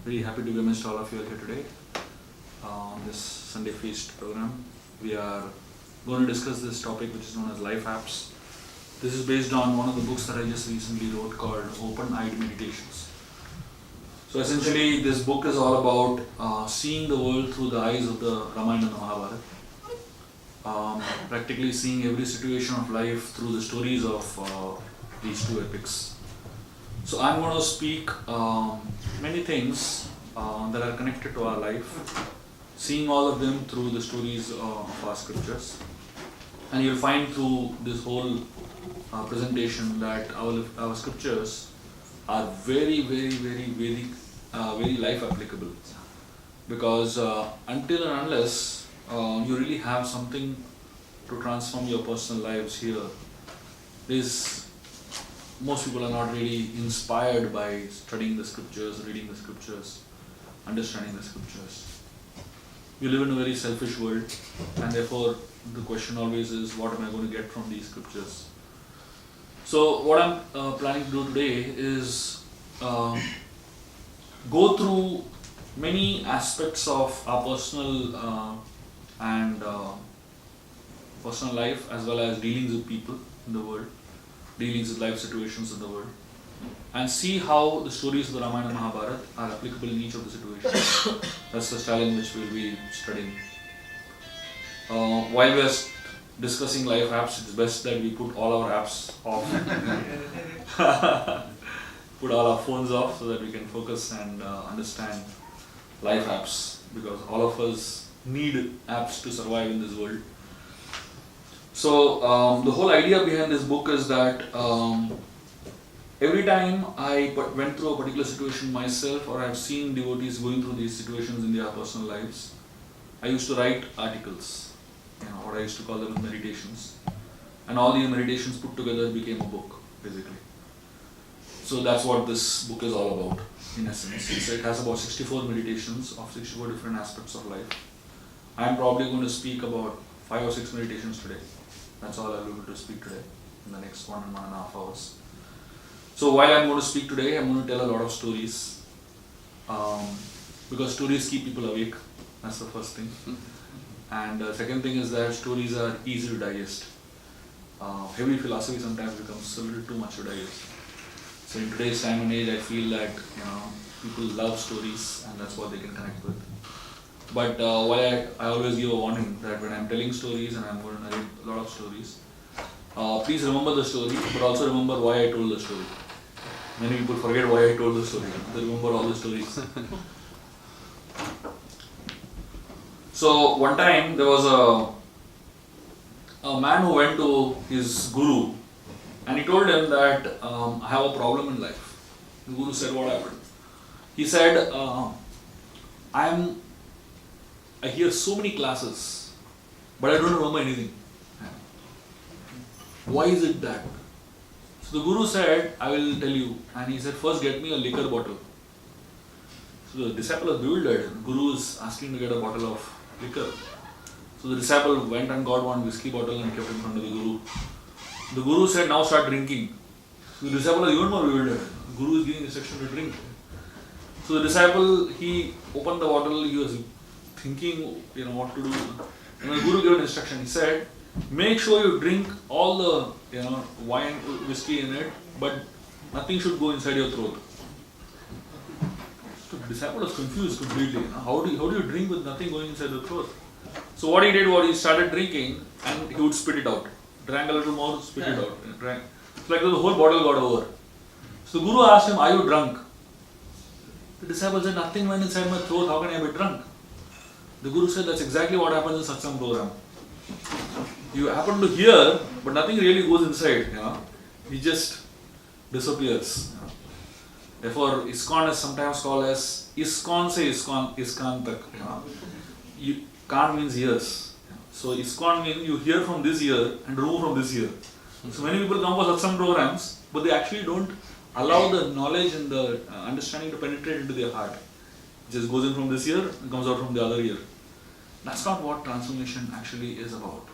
Very happy to be amidst all of you here today on this Sunday Feast program. We are going to discuss this topic which is known as life apps. This is based on one of the books that I just recently wrote called Open-Eyed Meditations. So essentially this book is all about seeing the world through the eyes of the Ramayana and the Mahabharat. Practically seeing every situation of life through the stories of these two epics. So I'm going to speak many things that are connected to our life, seeing all of them through the stories of our scriptures. And you'll find through this whole presentation that our scriptures are very life applicable. Because until and unless you really have something to transform your personal lives here, most people are not really inspired by studying the scriptures, reading the scriptures, understanding the scriptures. You live in a very selfish world, and therefore the question always is, what am I going to get from these scriptures? So what I'm planning to do today is go through many aspects of our personal personal life, as well as dealings with people in the world, dealings with life situations in the world, and see how the stories of the Ramayana and Mahabharata are applicable in each of the situations. That's the style in which we'll be studying. While we are discussing life apps, it's best that we put all our apps off, put all our phones off, so that we can focus and understand life apps, because all of us need apps to survive in this world. So the whole idea behind this book is that every time I went through a particular situation myself, or I've seen devotees going through these situations in their personal lives, I used to write articles, what I used to call them meditations, and all these meditations put together became a book, basically. So that's what this book is all about, in essence. It has about 64 meditations of 64 different aspects of life. I'm probably going to speak about 5 or 6 meditations today. That's all I'll be able to speak today in the next 1.5 hours. So while I'm going to speak today, I'm going to tell a lot of stories, because stories keep people awake. That's the first thing. And the second thing is that stories are easy to digest. Heavy philosophy sometimes becomes a little too much to digest. So in today's time and age, I feel that people love stories, and that's what they can connect with. But while I always give a warning that when I'm telling stories and I'm going to narrate a lot of stories, please remember the story, but also remember why I told the story. Many people forget why I told the story. They remember all the stories. So one time there was a man who went to his guru, and he told him that I have a problem in life. The guru said, what happened? He said, I hear so many classes, but I don't remember anything. Why is it that? So the guru said, I will tell you. And he said, first get me a liquor bottle. So the disciple was bewildered. The guru is asking to get a bottle of liquor. So the disciple went and got one whiskey bottle and kept it in front of the guru. The guru said, now start drinking. So the disciple was even more bewildered. The guru is giving instruction to drink. So the disciple, he opened the bottle, he was thinking, what to do. And the guru gave an instruction. He said, make sure you drink all the, wine, whiskey in it, but nothing should go inside your throat. So the disciple was confused completely. How do you drink with nothing going inside the throat? So what he did was he started drinking, and he would spit it out. Drank a little more, spit it out. It's like the whole bottle got over. So the guru asked him, are you drunk? The disciple said, nothing went inside my throat, how can I be drunk? The guru said, that's exactly what happens in satsang program. You happen to hear, but nothing really goes inside. He just disappears. Therefore, ISKCON is sometimes called as ISKCON se ISKCON tak. Kan means ears. So ISKCON means you hear from this ear and remove from this ear. So many people come for satsang programs, but they actually don't allow the knowledge and the understanding to penetrate into their heart. It just goes in from this ear and comes out from the other ear. That's not what transformation actually is about.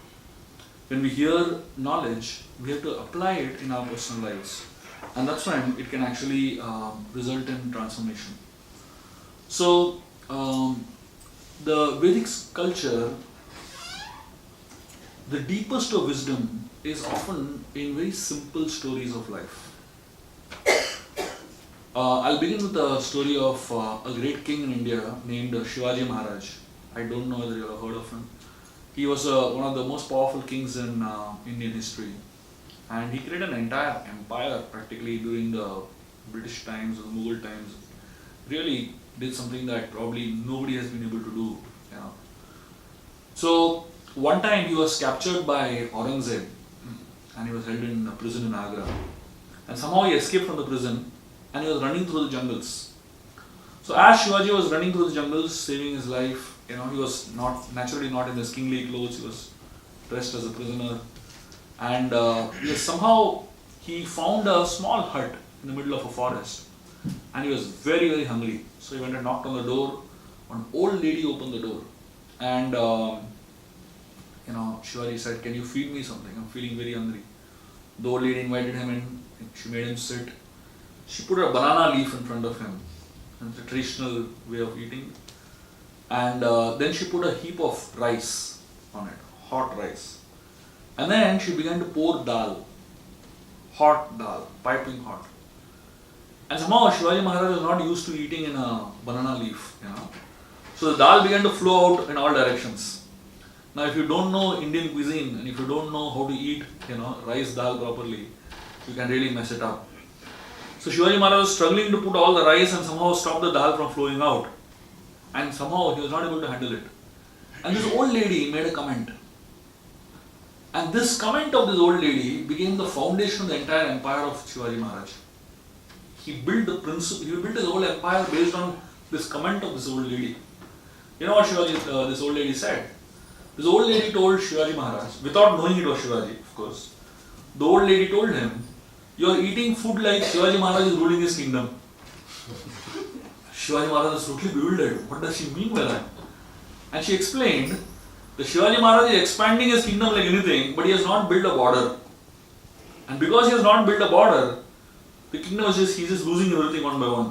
When we hear knowledge, we have to apply it in our personal lives. And that's when it can actually result in transformation. So the Vedic culture, the deepest of wisdom is often in very simple stories of life. I'll begin with the story of a great king in India named Shivaji Maharaj. I don't know whether you have heard of him. He was one of the most powerful kings in Indian history, and he created an entire empire practically during the British times or the Mughal times. Really did something that probably nobody has been able to do. You know. So one time he was captured by Aurangzeb, and he was held in a prison in Agra. And somehow he escaped from the prison, and he was running through the jungles. So as Shivaji was running through the jungles, saving his life, he was naturally not in his kingly clothes. He was dressed as a prisoner, and somehow he found a small hut in the middle of a forest, and he was very, very hungry. So he went and knocked on the door. An old lady opened the door, and Shivaji said, "Can you feed me something? I'm feeling very hungry." The old lady invited him in. She made him sit. She put a banana leaf in front of him, and it's a traditional way of eating. And then she put a heap of rice on it, hot rice. And then she began to pour dal, hot dal, piping hot. And somehow Shivaji Maharaj was not used to eating in a banana leaf, So the dal began to flow out in all directions. Now if you don't know Indian cuisine, and if you don't know how to eat, rice dal properly, you can really mess it up. So Shivaji Maharaj was struggling to put all the rice and somehow stop the dal from flowing out. And somehow he was not able to handle it. And this old lady made a comment. And this comment of this old lady became the foundation of the entire empire of Shivaji Maharaj. He built his whole empire based on this comment of this old lady. You know what this old lady said? This old lady told Shivaji Maharaj, without knowing it was Shivaji, of course, the old lady told him, "You are eating food like Shivaji Maharaj is ruling his kingdom." Shivaji Maharaj was totally bewildered. What does she mean by that? And she explained that Shivaji Maharaj is expanding his kingdom like anything, but he has not built a border. And because he has not built a border, the kingdom he's just losing everything one by one.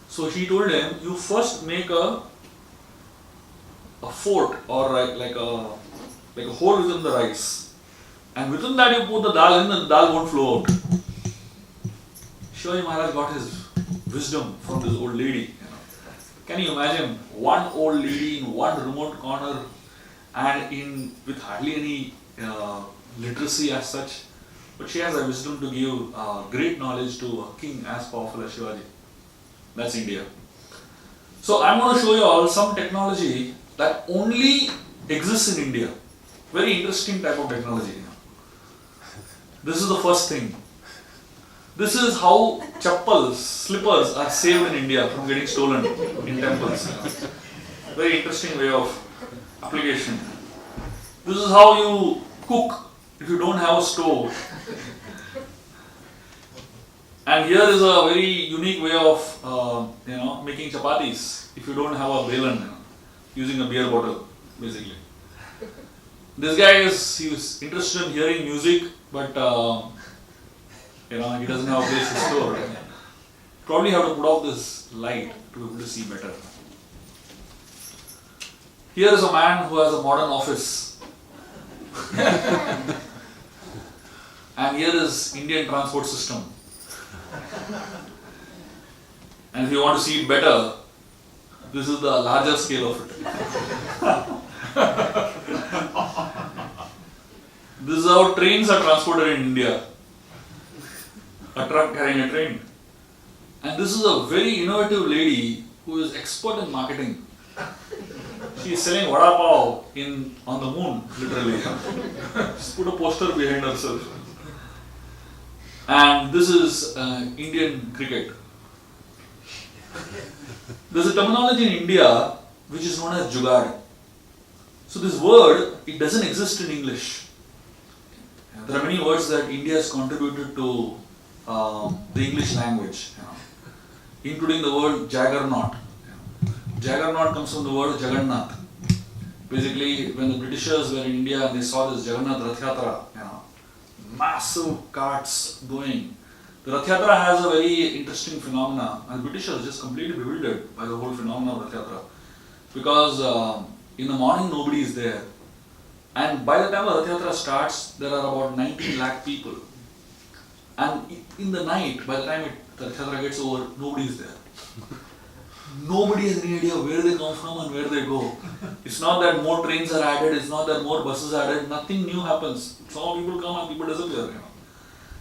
So she told him, "You first make a fort or like a hole within the rice, and within that you put the dal in, and the dal won't flow out." Shivaji Maharaj got his wisdom from this old lady. Can you imagine one old lady in one remote corner and with hardly any literacy as such, but she has a wisdom to give great knowledge to a king as powerful as Shivaji. That's India. So I'm going to show you all some technology that only exists in India. Very interesting type of technology. This is the first thing. This is how slippers are saved in India from getting stolen in temples. Very interesting way of application. This is how you cook if you don't have a stove. And here is a very unique way of making chapatis if you don't have a belan, using a beer bottle, basically. This guy he was interested in hearing music, but he doesn't have a place to store. Probably have to put off this light to be able to see better. Here is a man who has a modern office. And here is Indian transport system. And if you want to see it better, this is the larger scale of it. This is how trains are transported in India. A truck carrying a train. And this is a very innovative lady who is expert in marketing. She is selling vada pav on the moon, literally. Just put a poster behind herself. And this is Indian cricket. There's a terminology in India which is known as jugaad. So this word, it doesn't exist in English. There are many words that India has contributed to the English language, including the word jaggernaut. Jaggernaut comes from the word Jagannath. Basically, when the Britishers were in India and they saw this Jagannath Rath Yatra, massive carts going, The Rath Yatra has a very interesting phenomena, and the British are just completely bewildered by the whole phenomena of Rath Yatra. Because in the morning nobody is there, and by the time the Rath Yatra starts, there are about 19 lakh people. And in the night, by the time the Rath Yatra gets over, nobody is there. Nobody has any idea where they come from and where they go. It's not that more trains are added, it's not that more buses are added, nothing new happens. Some people come and people disappear.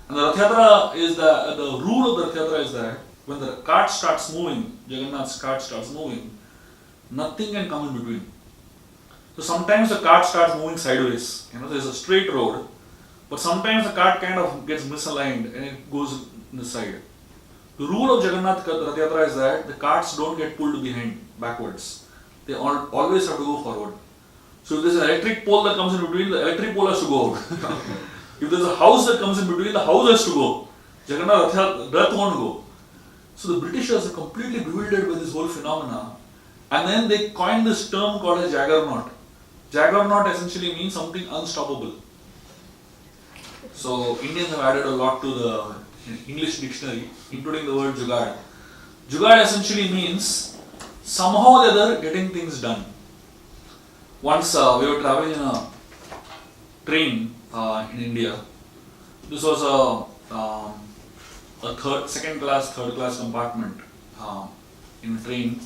And the Rath Yatra is the rule of the Rath Yatra is that when the cart starts moving, Jagannath's cart starts moving, nothing can come in between. So sometimes the cart starts moving sideways. There's a straight road, but sometimes the cart kind of gets misaligned and it goes in the side. The rule of Jagannath Rath Yatra is that the carts don't get pulled behind, backwards. They always have to go forward. So if there's an electric pole that comes in between, the electric pole has to go out. If there's a house that comes in between, the house has to go. Jagannath Rath won't go. So the Britishers are completely bewildered by this whole phenomena. And then they coined this term called a juggernaut. Juggernaut essentially means something unstoppable. So Indians have added a lot to the English dictionary, including the word jugaad. Jugaad essentially means somehow or other getting things done. Once we were traveling in a train in India. This was a second class, third class compartment in a train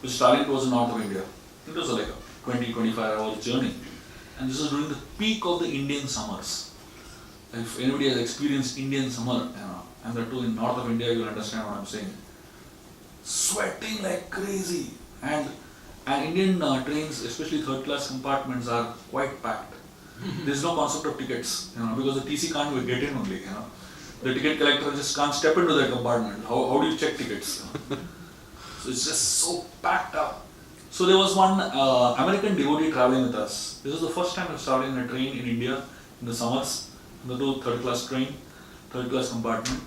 which traveling towards the north of India. It was like a 20-25 hour journey. And this was during the peak of the Indian summers. If anybody has experienced Indian summer, and that too in north of India, you will understand what I'm saying. Sweating like crazy. And Indian trains, especially third class compartments, are quite packed. There's no concept of tickets, because the TC can't get in only. The ticket collector just can't step into that compartment. How do you check tickets? So it's just so packed up. So there was one American devotee traveling with us. This was the first time I was traveling in a train in India in the summers. The third class train, third class compartment,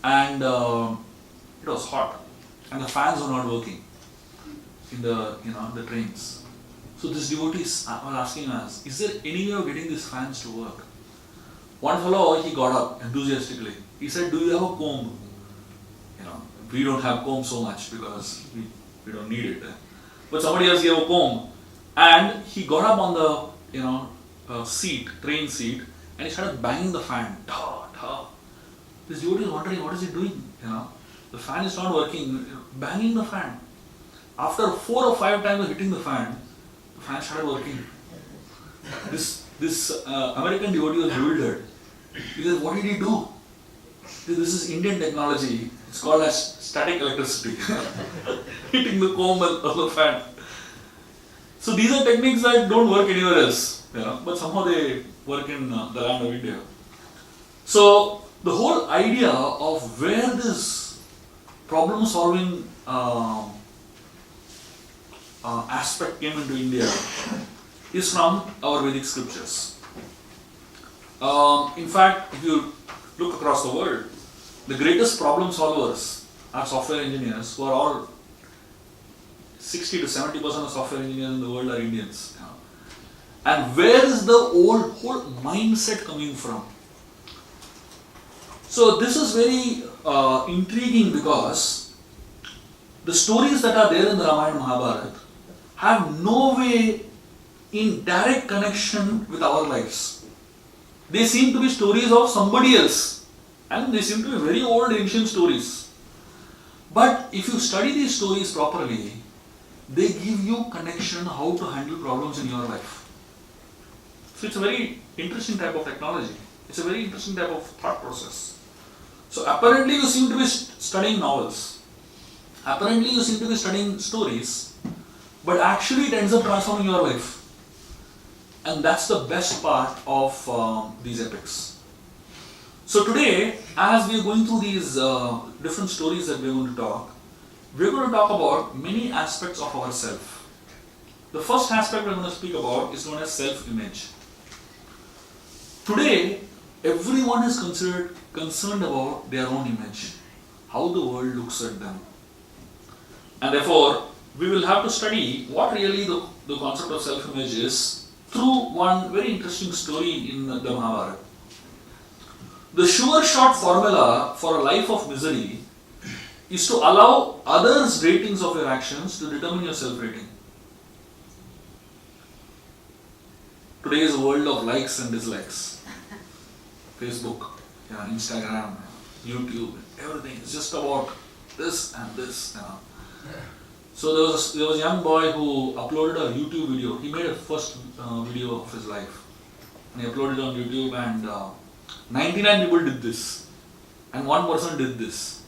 and it was hot, and the fans were not working in the trains. So this devotee was asking us, is there any way of getting these fans to work? One fellow, he got up enthusiastically. He said, do you have a comb? We don't have comb so much because we don't need it. But somebody else gave a comb, and he got up on the train seat, and he started banging the fan. Ta, ta. This devotee is wondering, what is he doing? The fan is not working. Banging the fan. After 4 or 5 times of hitting the fan started working. This American devotee was bewildered. He said, what did he do? This is Indian technology. It's called as static electricity. Hitting the comb of the fan. So these are techniques that don't work anywhere else. But somehow they work in the land of India. So the whole idea of where this problem solving aspect came into India is from our Vedic scriptures. In fact, if you look across the world, the greatest problem solvers are software engineers, who are all 60 to 70% of software engineers in the world are Indians. And where is the whole mindset coming from? So this is very intriguing, because the stories that are there in the Ramayana and Mahabharata have no way in direct connection with our lives. They seem to be stories of somebody else, and they seem to be very old ancient stories. But if you study these stories properly, they give you connection how to handle problems in your life. So it's a very interesting type of technology. It's a very interesting type of thought process. So apparently you seem to be studying novels. Apparently you seem to be studying stories, but actually it ends up transforming your life. And that's the best part of these epics. So today, as we are going through these different stories that we are going to talk about many aspects of ourselves. The first aspect we are going to speak about is known as self-image. Today, everyone is concerned about their own image, how the world looks at them. And therefore, we will have to study what really the concept of self-image is through one very interesting story in the Mahabharata. The sure shot formula for a life of misery is to allow others' ratings of your actions to determine your self-rating. Today is a world of likes and dislikes. Facebook, Instagram, YouTube, everything is just about this and this. So there was a young boy who uploaded a YouTube video. He made a first video of his life. And he uploaded it on YouTube, and 99 people did this. And one person did this.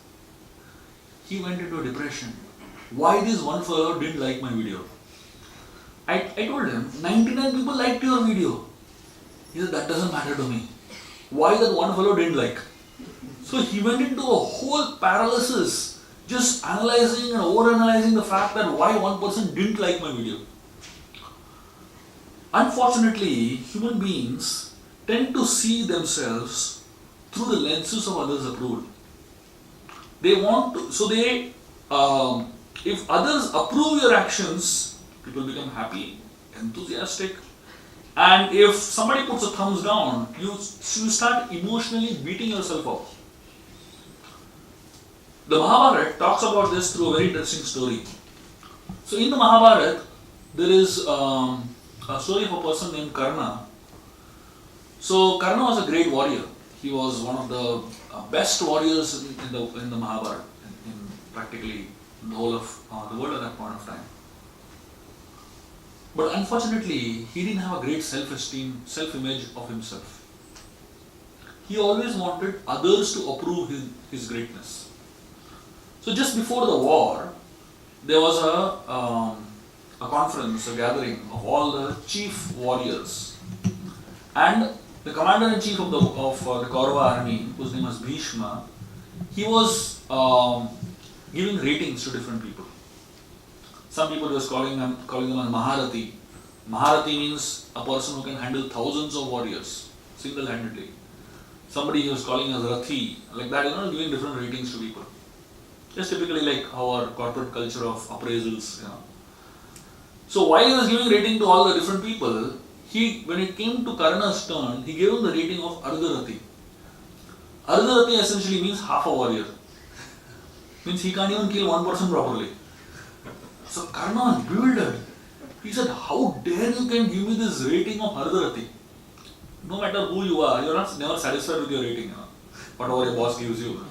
He went into a depression. Why this one fellow didn't like my video? I told him, 99 people liked your video. He said, that doesn't matter to me. Why that one fellow didn't like? So he went into a whole paralysis, just analyzing and overanalyzing the fact that why one person didn't like my video. Unfortunately, human beings tend to see themselves through the lenses of others' approval. They want to, so they, if others approve your actions, people become happy, enthusiastic. And if somebody puts a thumbs down, you start emotionally beating yourself up. The Mahabharat talks about this through a very interesting story. So in the Mahabharat, there is a story of a person named Karna. So Karna was a great warrior. He was one of the best warriors in the Mahabharat, in practically the whole of the world at that point of time. But unfortunately, he didn't have a great self-esteem, self-image of himself. He always wanted others to approve his greatness. So just before the war, there was a conference, a gathering of all the chief warriors. And the commander-in-chief of the Kaurava army, whose name was Bhishma, he was giving ratings to different people. Some people was calling them as Maharati. Maharati means a person who can handle thousands of warriors single-handedly. Somebody he was calling as Rathi, like that, giving different ratings to people. Just typically like how our corporate culture of appraisals. So while he was giving rating to all the different people, when it came to Karna's turn, he gave him the rating of Ardharathi. Ardharathi essentially means half a warrior. Means he can't even kill one person properly. So Karna was bewildered. He said, how dare you can give me this rating of Ardharathi? No matter who you are, you are never satisfied with your rating. Whatever your boss gives you.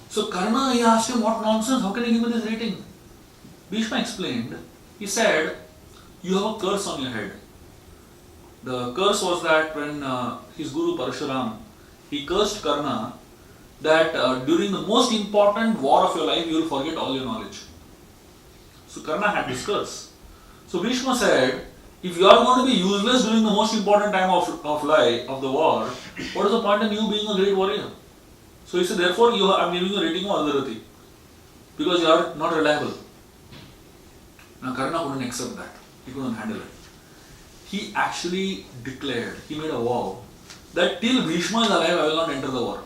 So Karna, he asked him, what nonsense, how can you give me this rating? Bhishma explained, he said, you have a curse on your head. The curse was that when his guru Parashuram, he cursed Karna that during the most important war of your life, you will forget all your knowledge. So Karna had this curse. So Bhishma said, if you are going to be useless during the most important time of the war, what is the point in you being a great warrior? So he said, therefore I am giving you a rating of Ardharathi, because you are not reliable. Now Karna couldn't accept that. He couldn't handle it. He actually declared, he made a vow, that till Bhishma is alive, I will not enter the war.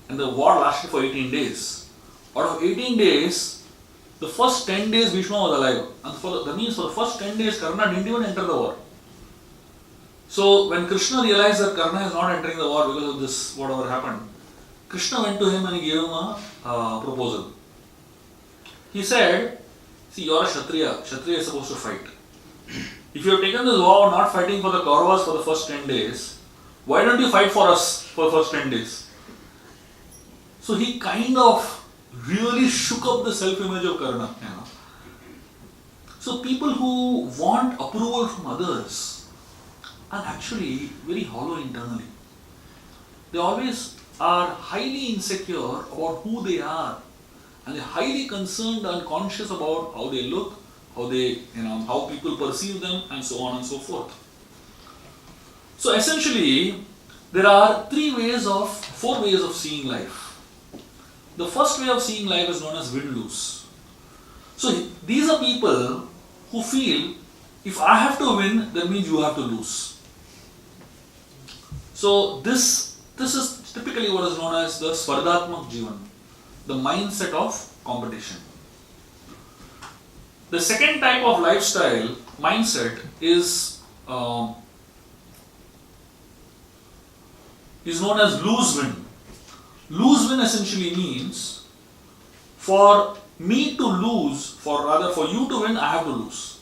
And the war lasted for 18 days. Out of 18 days, the first 10 days Bhishma was alive. And that means for the first 10 days, Karna didn't even enter the war. So when Krishna realized that Karna is not entering the war because of this, whatever happened, Krishna went to him and he gave him a proposal. He said, see, you are a Kshatriya. Kshatriya is supposed to fight. If you have taken this vow of not fighting for the Kauravas for the first 10 days, why don't you fight for us for the first 10 days? So he kind of really shook up the self-image of Karna. So people who want approval from others are actually very hollow internally. They always are highly insecure about who they are, and they're highly concerned and conscious about how they look, how people perceive them, and so on and so forth. So essentially, there are four ways of seeing life. The first way of seeing life is known as win-lose. So these are people who feel, if I have to win, that means you have to lose. So this is typically what is known as the Svardhatmak Jivan, the mindset of competition. The second type of lifestyle mindset is is known as lose win. Lose win essentially means for me to lose, for you to win, I have to lose.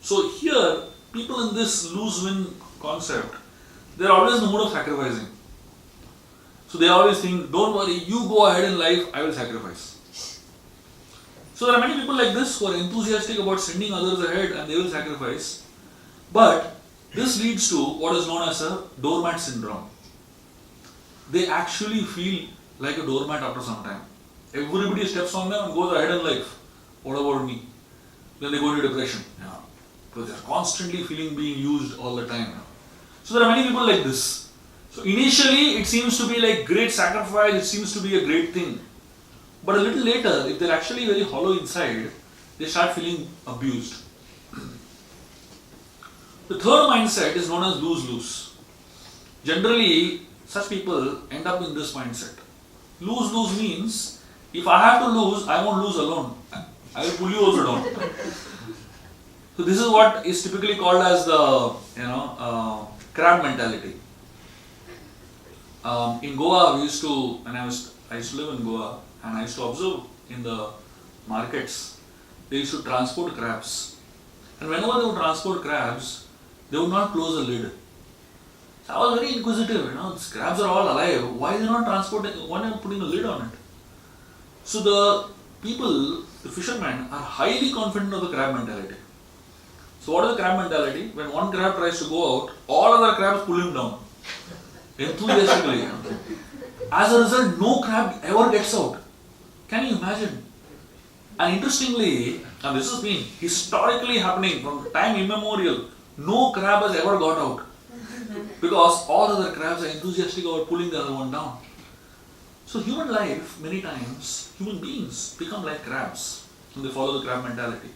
So here, people in this lose win concept, they're always in the mood of sacrificing. So they always think, don't worry, you go ahead in life, I will sacrifice. So there are many people like this who are enthusiastic about sending others ahead and they will sacrifice. But this leads to what is known as a doormat syndrome. They actually feel like a doormat after some time. Everybody steps on them and goes ahead in life. What about me? Then they go into depression. Because they're constantly feeling being used all the time. So there are many people like this. So initially it seems to be like great sacrifice, it seems to be a great thing. But a little later, if they're actually very hollow inside, they start feeling abused. The third mindset is known as lose-lose. Generally, such people end up in this mindset. Lose-lose means, if I have to lose, I won't lose alone. I will pull you also down. So this is what is typically called as the crab mentality. In Goa, I used to live in Goa, and I used to observe in the markets, they used to transport crabs. And whenever they would transport crabs, they would not close the lid. So I was very inquisitive, these crabs are all alive, why are they not transporting, why are they not putting a lid on it? So the people, the fishermen, are highly confident of the crab mentality. So what is the crab mentality? When one crab tries to go out, all other crabs pull him down. Enthusiastically. As a result, no crab ever gets out. Can you imagine? And interestingly, and this has been historically happening from time immemorial, no crab has ever got out. Because all other crabs are enthusiastic about pulling the other one down. So human life, many times, human beings become like crabs when they follow the crab mentality.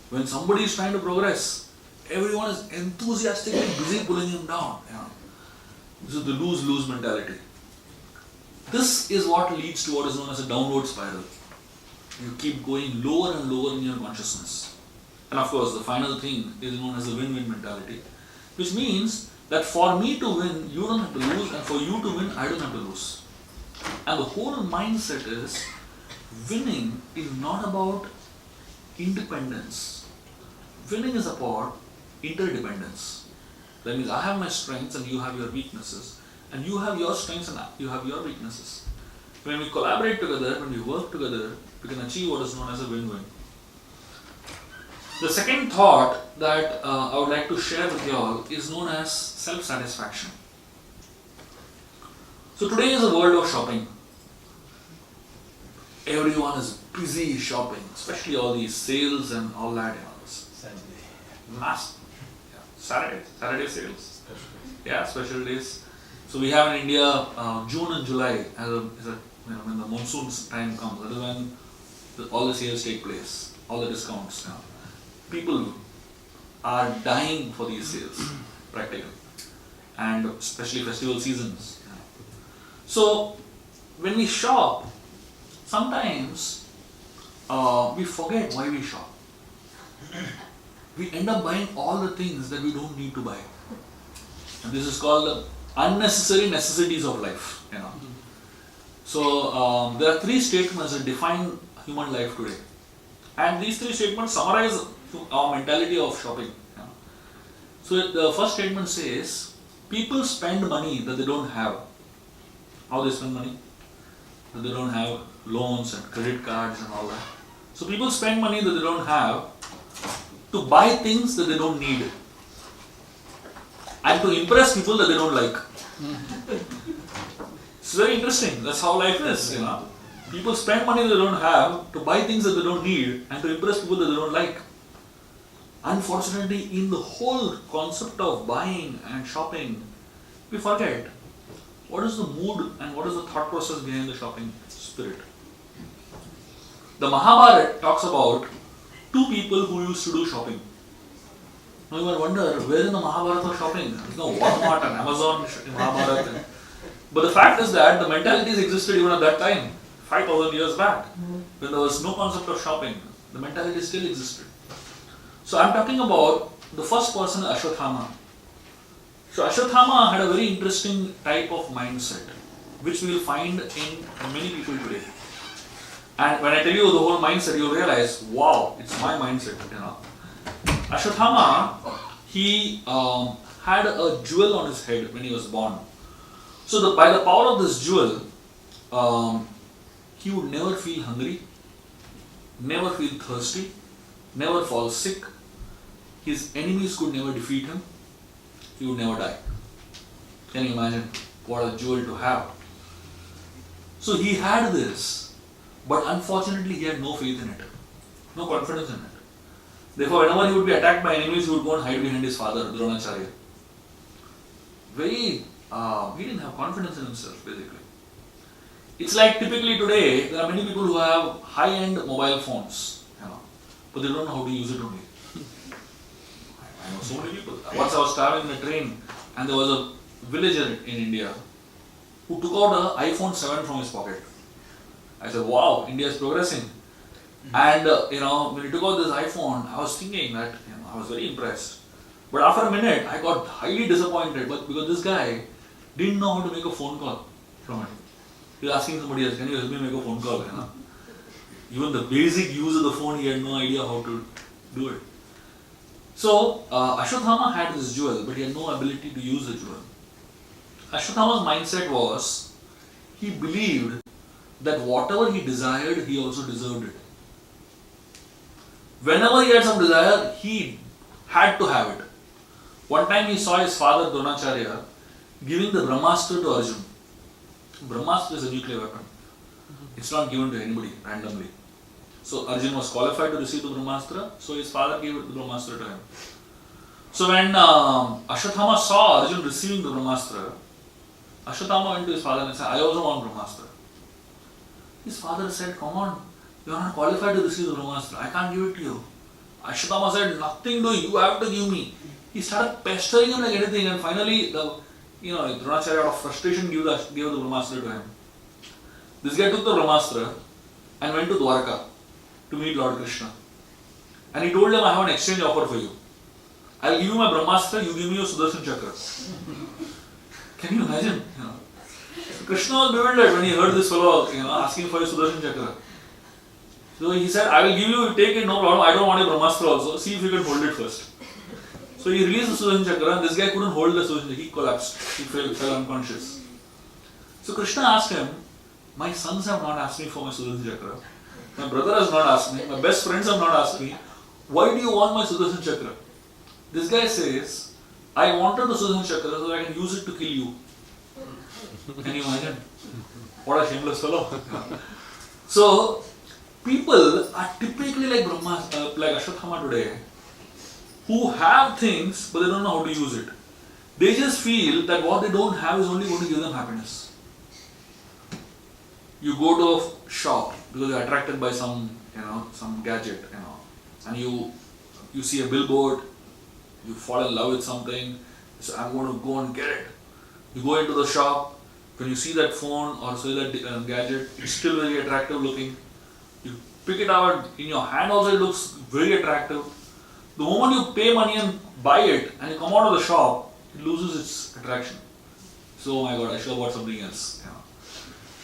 When somebody is trying to progress, everyone is enthusiastically busy pulling him down. This is the lose-lose mentality. This is what leads to what is known as a downward spiral. You keep going lower and lower in your consciousness. And of course, the final thing is known as the win-win mentality, which means that for me to win, you don't have to lose, and for you to win, I don't have to lose. And the whole mindset is, winning is not about independence. Winning is about interdependence. That means I have my strengths and you have your weaknesses, and you have your strengths and you have your weaknesses. When we collaborate together, when we work together, we can achieve what is known as a win-win. The second thought that I would like to share with you all is known as self-satisfaction. So today is a world of shopping. Everyone is busy shopping, especially all these sales and all that. Saturday sales. Yeah, special days. So we have in India June and July when the monsoon time comes. That is when all the sales take place, all the discounts. People are dying for these sales, practically, and especially festival seasons. So when we shop, sometimes we forget why we shop. We end up buying all the things that we don't need to buy. And this is called the unnecessary necessities of life. So there are three statements that define human life today. And these three statements summarize our mentality of shopping. So the first statement says, people spend money that they don't have. How they spend money? That they don't have loans and credit cards and all that. So people spend money that they don't have to buy things that they don't need and to impress people that they don't like. It's very interesting. That's how life is. People spend money that they don't have to buy things that they don't need and to impress people that they don't like. Unfortunately, in the whole concept of buying and shopping, we forget what is the mood and what is the thought process behind the shopping spirit. The Mahabharat talks about two people who used to do shopping. Now you might wonder, where in the Mahabharata was shopping? There's no Walmart and Amazon in Mahabharata. But the fact is that the mentalities existed even at that time, 5,000 years back, when there was no concept of shopping. The mentality still existed. So I'm talking about the first person, Ashwatthama. So Ashwatthama had a very interesting type of mindset, which we will find in many people today. And when I tell you the whole mindset, you'll realize, wow, it's my mindset. Ashwatthama, he had a jewel on his head when he was born. So by the power of this jewel, he would never feel hungry, never feel thirsty, never fall sick. His enemies could never defeat him. He would never die. Can you imagine what a jewel to have? So he had this, but unfortunately he had no faith in it, no confidence in it. Therefore, whenever he would be attacked by enemies, he would go and hide behind his father, Dronacharya. He didn't have confidence in himself, basically. It's like typically today, there are many people who have high-end mobile phones, but they don't know how to use it only. I know so many people. Once I was traveling in a train, and there was a villager in India who took out an iPhone 7 from his pocket. I said, wow, India is progressing. And when he took out this iPhone, I was thinking that I was very impressed. But after a minute, I got highly disappointed, because this guy didn't know how to make a phone call from it. He was asking somebody else, can you help me make a phone call? Even the basic use of the phone, he had no idea how to do it. So, Ashwatthama had this jewel, but he had no ability to use the jewel. Ashwatthama's mindset was, he believed that whatever he desired, he also deserved it. Whenever he had some desire, he had to have it. One time he saw his father Dronacharya giving the Brahmastra to Arjun. Brahmastra is a nuclear weapon. It's not given to anybody randomly. So Arjun was qualified to receive the Brahmastra, so his father gave the Brahmastra to him. So when Ashwatthama saw Arjun receiving the Brahmastra, Ashwatthama went to his father and said, I also want Brahmastra. His father said, come on, you are not qualified to receive the Brahmastra, I can't give it to you. Ashwatthama said, nothing doing, you have to give me. He started pestering him like anything, and finally, Dronacharya out of frustration gave the Brahmastra to him. This guy took the Brahmastra and went to Dwarka to meet Lord Krishna. And he told him, I have an exchange offer for you. I'll give you my Brahmastra, you give me your Sudarshan Chakra. Can you imagine? Krishna was bewildered when he heard this fellow asking for his Sudarshan Chakra. So he said, I will give you, take it, no problem, I don't want your Brahmastra also, see if you can hold it first. So he released the Sudarshan Chakra, and this guy couldn't hold the Sudarshan Chakra, he collapsed, he fell unconscious. So Krishna asked him, my sons have not asked me for my Sudarshan Chakra, my brother has not asked me, my best friends have not asked me, why do you want my Sudarshan Chakra? This guy says, I wanted the Sudarshan Chakra so that I can use it to kill you. Can you imagine? What a shameless fellow. So, people are typically like Ashwatthama today, who have things but they don't know how to use it. They just feel that what they don't have is only going to give them happiness. You go to a shop because you're attracted by some gadget, and you see a billboard, you fall in love with something, you say, I'm going to go and get it. You go into the shop, when you see that phone or see that gadget, it's still very attractive looking. You pick it out, in your hand also it looks very attractive. The moment you pay money and buy it and you come out of the shop, it loses its attraction. So, oh my God, I should have bought something else.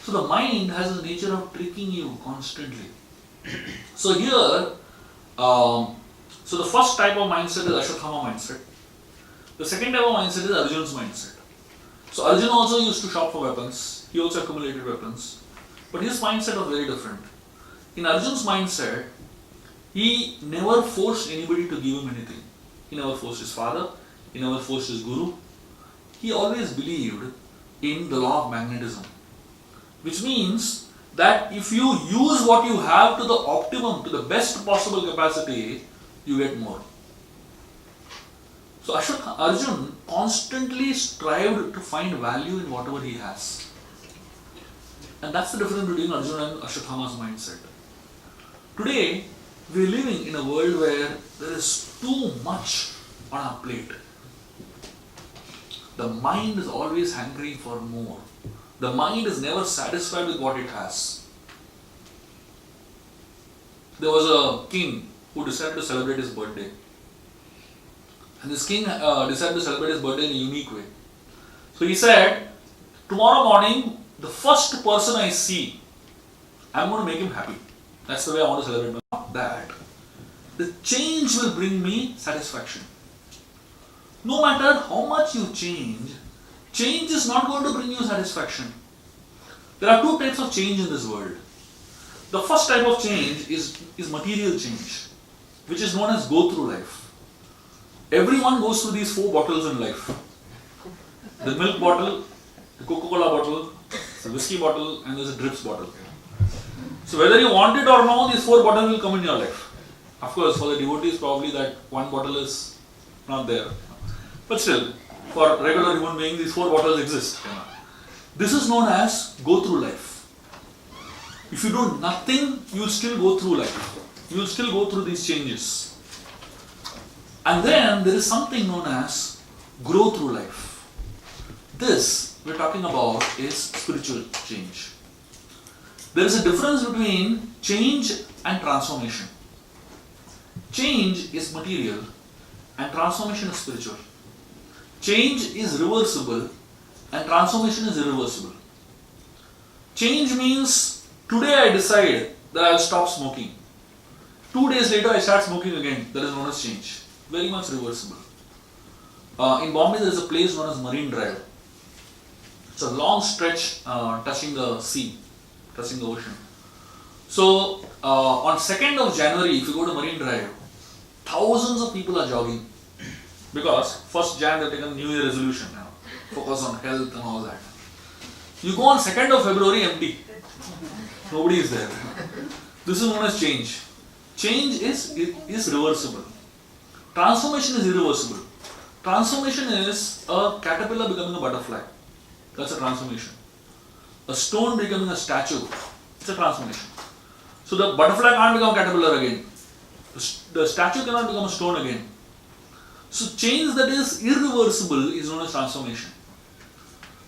So the mind has a nature of tricking you constantly. So here, so the first type of mindset is Ashwatthama mindset. The second type of mindset is Arjun's mindset. So Arjun also used to shop for weapons. He also accumulated weapons. But his mindset was very different. In Arjun's mindset, he never forced anybody to give him anything. He never forced his father. He never forced his guru. He always believed in the law of magnetism. Which means that if you use what you have to the optimum, to the best possible capacity, you get more. So Arjun constantly strived to find value in whatever he has. And that's the difference between Arjun and Ashwatthama's mindset. Today, we're living in a world where there is too much on our plate. The mind is always hankering for more. The mind is never satisfied with what it has. There was a king who decided to celebrate his birthday. And this king decided to celebrate his birthday in a unique way. So he said, tomorrow morning, the first person I see, I'm going to make him happy. That's the way I want to celebrate. Not that. The change will bring me satisfaction. No matter how much you change is not going to bring you satisfaction. There are two types of change in this world. The first type of change is material change, which is known as go through life. Everyone goes through these 4 bottles in life. The milk bottle, the Coca-Cola bottle, the whiskey bottle, and there's a drips bottle. So whether you want it or not, these 4 bottles will come in your life. Of course, for the devotees, probably that 1 bottle is not there. But still, for regular human beings, these 4 bottles exist. This is known as go through life. If you do nothing, you will still go through life. You will still go through these changes. And then there is something known as grow through life. This we're talking about is spiritual change. There is a difference between change and transformation. Change is material and transformation is spiritual. Change is reversible and transformation is irreversible. Change means today I decide that I will stop smoking. 2 days later I start smoking again. That is known as change. Very much reversible. In Bombay there is a place known as Marine Drive. It's a long stretch touching the sea, touching the ocean. So on 2nd of January, if you go to Marine Drive, thousands of people are jogging. Because 1st Jan they've taken New Year resolution now. Focus on health and all that. You go on 2nd of February empty. Nobody is there. This is known as change. Change is reversible. Transformation is irreversible. Transformation is a caterpillar becoming a butterfly. That's a transformation. A stone becoming a statue. It's a transformation. So the butterfly can't become a caterpillar again. The statue cannot become a stone again. So change that is irreversible is known as transformation.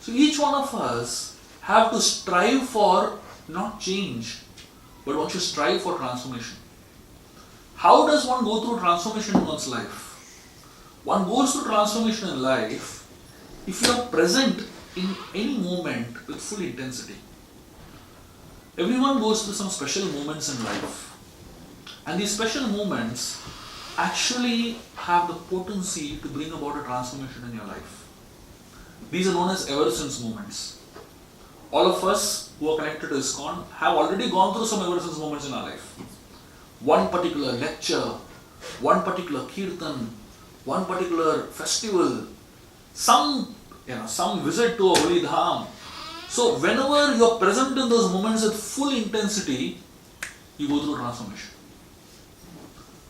So each one of us have to strive for not change, but one should strive for transformation. How does one go through transformation in one's life? One goes through transformation in life if you are present in any moment with full intensity. Everyone goes through some special moments in life. And these special moments actually have the potency to bring about a transformation in your life. These are known as ever since moments. All of us who are connected to ISKCON have already gone through some ever since moments in our life. One particular lecture, one particular kirtan, one particular festival, some visit to a holy dham. So whenever you are present in those moments with full intensity, you go through transformation.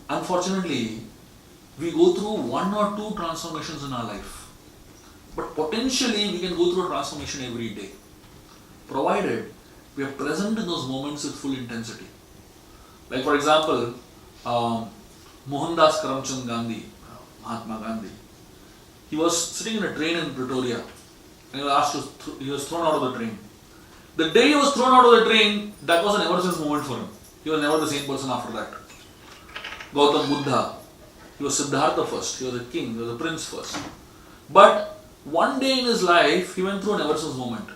Unfortunately, we go through 1 or 2 transformations in our life. But potentially we can go through a transformation every day, provided we are present in those moments with full intensity. Like for example, Mohandas Karamchand Gandhi, Mahatma Gandhi, he was sitting in a train in Pretoria and he was thrown out of the train. The day he was thrown out of the train, that was an ever since moment for him. He was never the same person after that. Gautam Buddha, he was Siddhartha first, he was a king, he was a prince first. But one day in his life, he went through an ever since moment.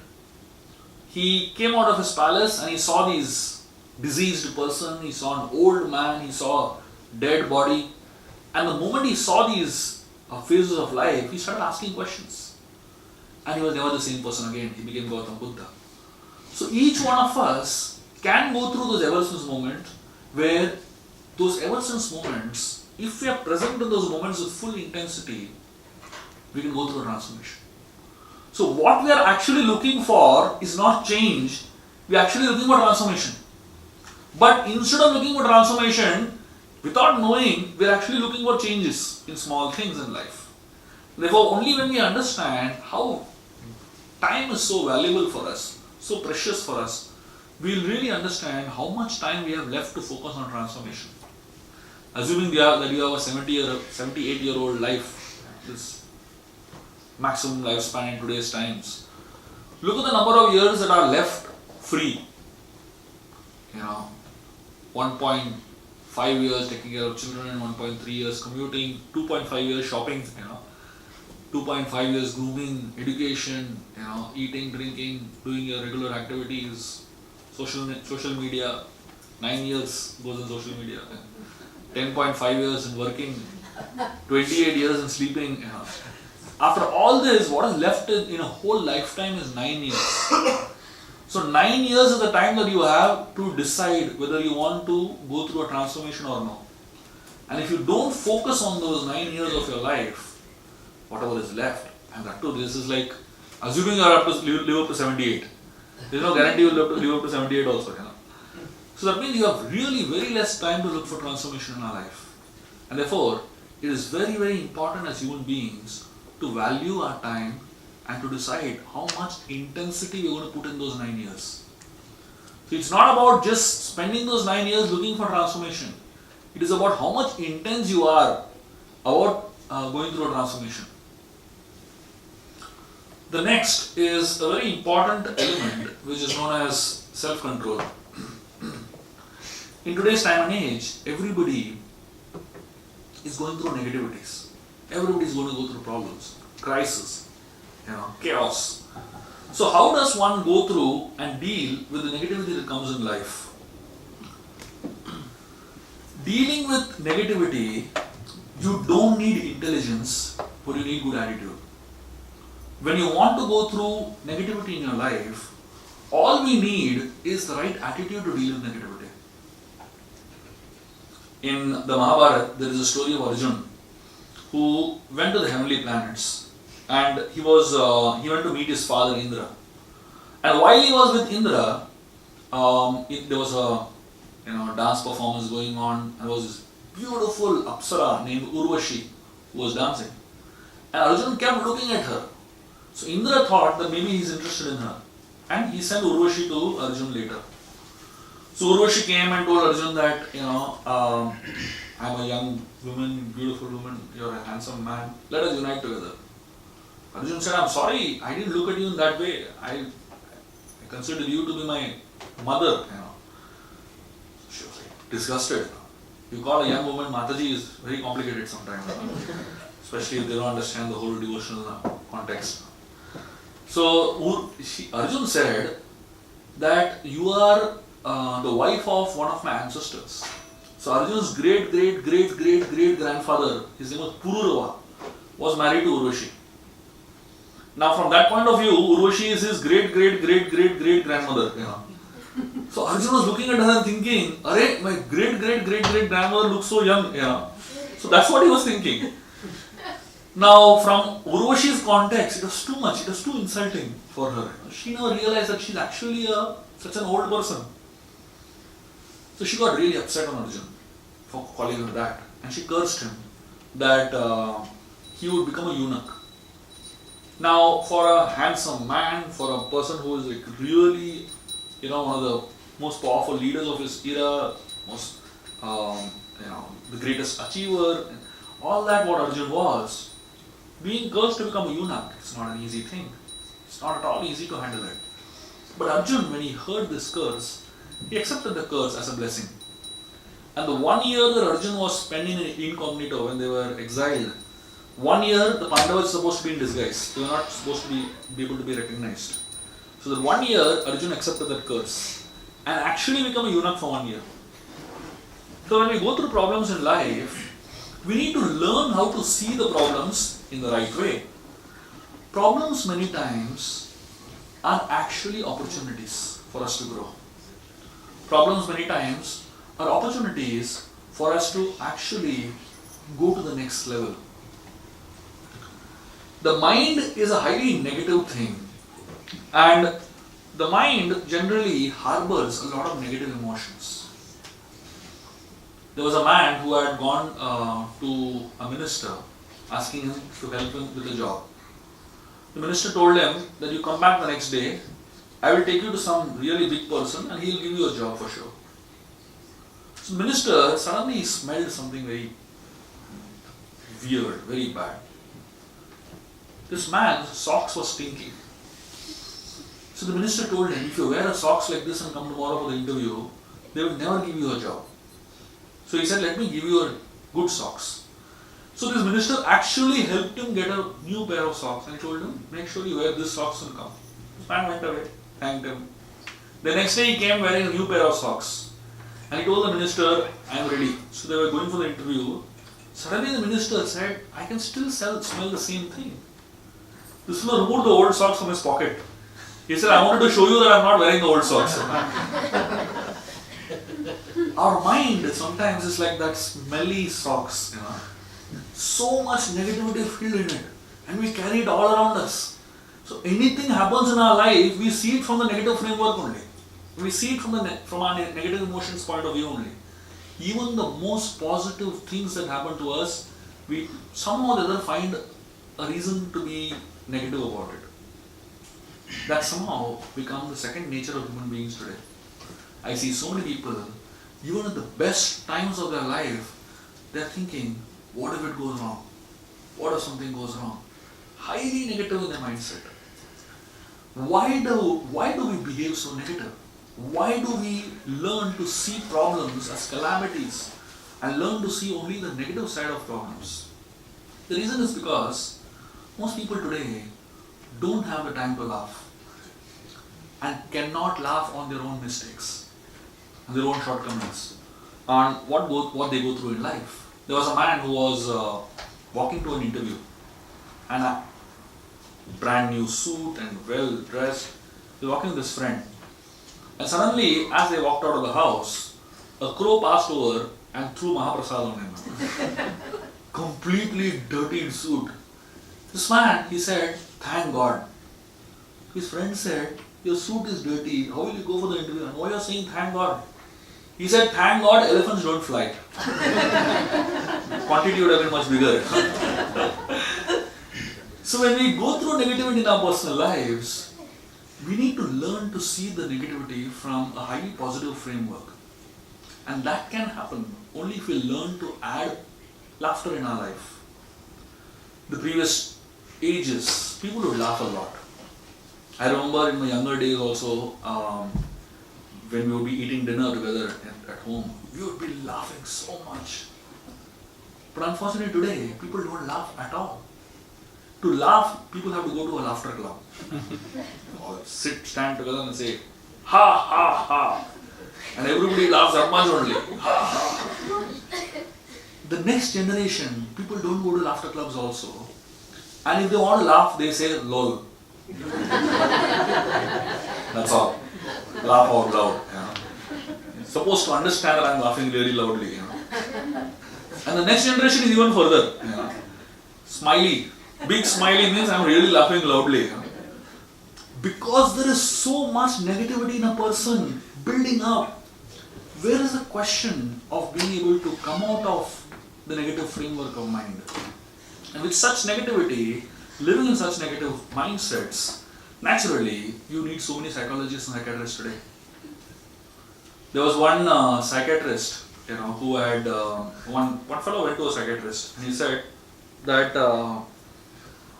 He came out of his palace and he saw this diseased person, he saw an old man, he saw a dead body. And the moment he saw these phases of life, he started asking questions. And he was never the same person again, he became Gautam Buddha. So each one of us can go through those ever since moments where those ever since moments, if we are present in those moments with full intensity, we can go through a transformation. So what we are actually looking for is not change, we are actually looking for transformation. But instead of looking for transformation, without knowing, we are actually looking for changes in small things in life. Therefore, only when we understand how time is so valuable for us, so precious for us, we will really understand how much time we have left to focus on transformation. Assuming that you have a 78-year-old life, this maximum lifespan in today's times, look at the number of years that are left free. 1.5 5 years taking care of children, 1.3 years commuting, 2.5 years shopping, 2.5 years grooming, education, eating, drinking, doing your regular activities, social media, 9 years goes in social media, 10.5 years in working, 28 years in sleeping. After all this, what is left in a whole lifetime is 9 years. So 9 years is the time that you have to decide whether you want to go through a transformation or no. And if you don't focus on those 9 years of your life, whatever is left, and that too, this is like assuming you are up to live up to 78. There is no guarantee you will live up to 78 also. So that means you have really very less time to look for transformation in our life. And therefore, it is very, very important as human beings to value our time and to decide how much intensity we are going to put in those 9 years. So it's not about just spending those 9 years looking for transformation. It is about how much intense you are about going through a transformation. The next is a very important element which is known as self-control. In today's time and age, everybody is going through negativities. Everybody is going to go through problems, crisis, chaos. So how does one go through and deal with the negativity that comes in life? Dealing with negativity, you don't need intelligence, but you need good attitude. When you want to go through negativity in your life, all we need is the right attitude to deal with negativity. In the Mahabharat, there is a story of Arjun who went to the heavenly planets, and he went to meet his father Indra. And while he was with Indra, there was a dance performance going on, and there was this beautiful Apsara named Urvashi who was dancing. And Arjun kept looking at her. So Indra thought that maybe he is interested in her, and he sent Urvashi to Arjun later. So Urvashi came and told Arjun that, I'm a young woman, beautiful woman, you're a handsome man, let us unite together. Arjun said, I'm sorry, I didn't look at you in that way. I considered you to be my mother. She was like disgusted. You call a young woman Mataji is very complicated sometimes, especially if they don't understand the whole devotional context. So Arjun said that you are the wife of one of my ancestors. So Arjun's great grandfather, his name was Pururava, was married to Urvashi. Now from that point of view, Urvashi is his great grandmother. So Arjun was looking at her and thinking, Arey, my great grandmother looks so young. So that's what he was thinking. Now from Urvashi's context, it was too much, it was too insulting for her. She never realized that she's actually such an old person. So she got really upset on Arjun for calling her that, and she cursed him that he would become a eunuch. Now for a handsome man, for a person who is like really, one of the most powerful leaders of his era, most, the greatest achiever, all that what Arjun was, being cursed to become a eunuch, it's not an easy thing. It's not at all easy to handle it. But Arjun, when he heard this curse, he accepted the curse as a blessing. And the 1 year that Arjun was spending in incognito when they were exiled, 1 year the Pandavas were supposed to be in disguise. They were not supposed to be able to be recognized. So that 1 year Arjun accepted that curse and actually become a eunuch for 1 year. So when we go through problems in life, we need to learn how to see the problems in the right way. Problems many times are actually opportunities for us to grow. Problems many times are opportunities for us to actually go to the next level. The mind is a highly negative thing, and the mind generally harbors a lot of negative emotions. There was a man who had gone to a minister asking him to help him with a job. The minister told him that you come back the next day, I will take you to some really big person and he will give you a job for sure. So the minister suddenly smelled something very weird, very bad. This man's socks were stinking. So the minister told him, if you wear a socks like this and come tomorrow for the interview, they will never give you a job. So he said, let me give you a good socks. So this minister actually helped him get a new pair of socks and told him, make sure you wear this socks and come. This man went away, thanked him. The next day he came wearing a new pair of socks. And he told the minister, I am ready. So they were going for the interview. Suddenly the minister said, I can still smell the same thing. This fellow removed the old socks from his pocket. He said, I wanted to show you that I am not wearing the old socks. Our mind sometimes is like that smelly socks. So much negativity filled in it. And we carry it all around us. So anything happens in our life, we see it from the negative framework only. We see it from our negative emotions point of view only. Even the most positive things that happen to us, we somehow or the other find a reason to be negative about it. That somehow become the second nature of human beings today. I see so many people, even at the best times of their life, they are thinking, what if it goes wrong? What if something goes wrong? Highly negative in their mindset. Why do we behave so negative? Why do we learn to see problems as calamities and learn to see only the negative side of problems? The reason is because most people today don't have the time to laugh and cannot laugh on their own mistakes and their own shortcomings on what they go through in life. There was a man who was walking to an interview and a brand new suit and well dressed. He was walking with his friend. And suddenly, as they walked out of the house, a crow passed over and threw Mahaprasad on him. Completely dirty suit. This man, he said, thank God. His friend said, your suit is dirty. How will you go for the interview? And why are you saying thank God? He said, thank God elephants don't fly. Quantity would have been much bigger. So when we go through negativity in our personal lives, we need to learn to see the negativity from a highly positive framework. And that can happen only if we learn to add laughter in our life. The previous ages, people would laugh a lot. I remember in my younger days also, when we would be eating dinner together at home, we would be laughing so much. But unfortunately today, people don't laugh at all. To laugh, people have to go to a laughter club. Or stand together and say, ha, ha, ha. And everybody laughs that much only. Ha, ha. The next generation, people don't go to laughter clubs also. And if they want to laugh, they say, lol. That's all. Laugh out loud. You're supposed to understand that I'm laughing really loudly. And the next generation is even further. Smiley. Big smiley means I'm really laughing loudly. Because there is so much negativity in a person building up. Where is the question of being able to come out of the negative framework of mind? And with such negativity, living in such negative mindsets, naturally, you need so many psychologists and psychiatrists today. There was one psychiatrist, who had, one fellow went to a psychiatrist and he said that,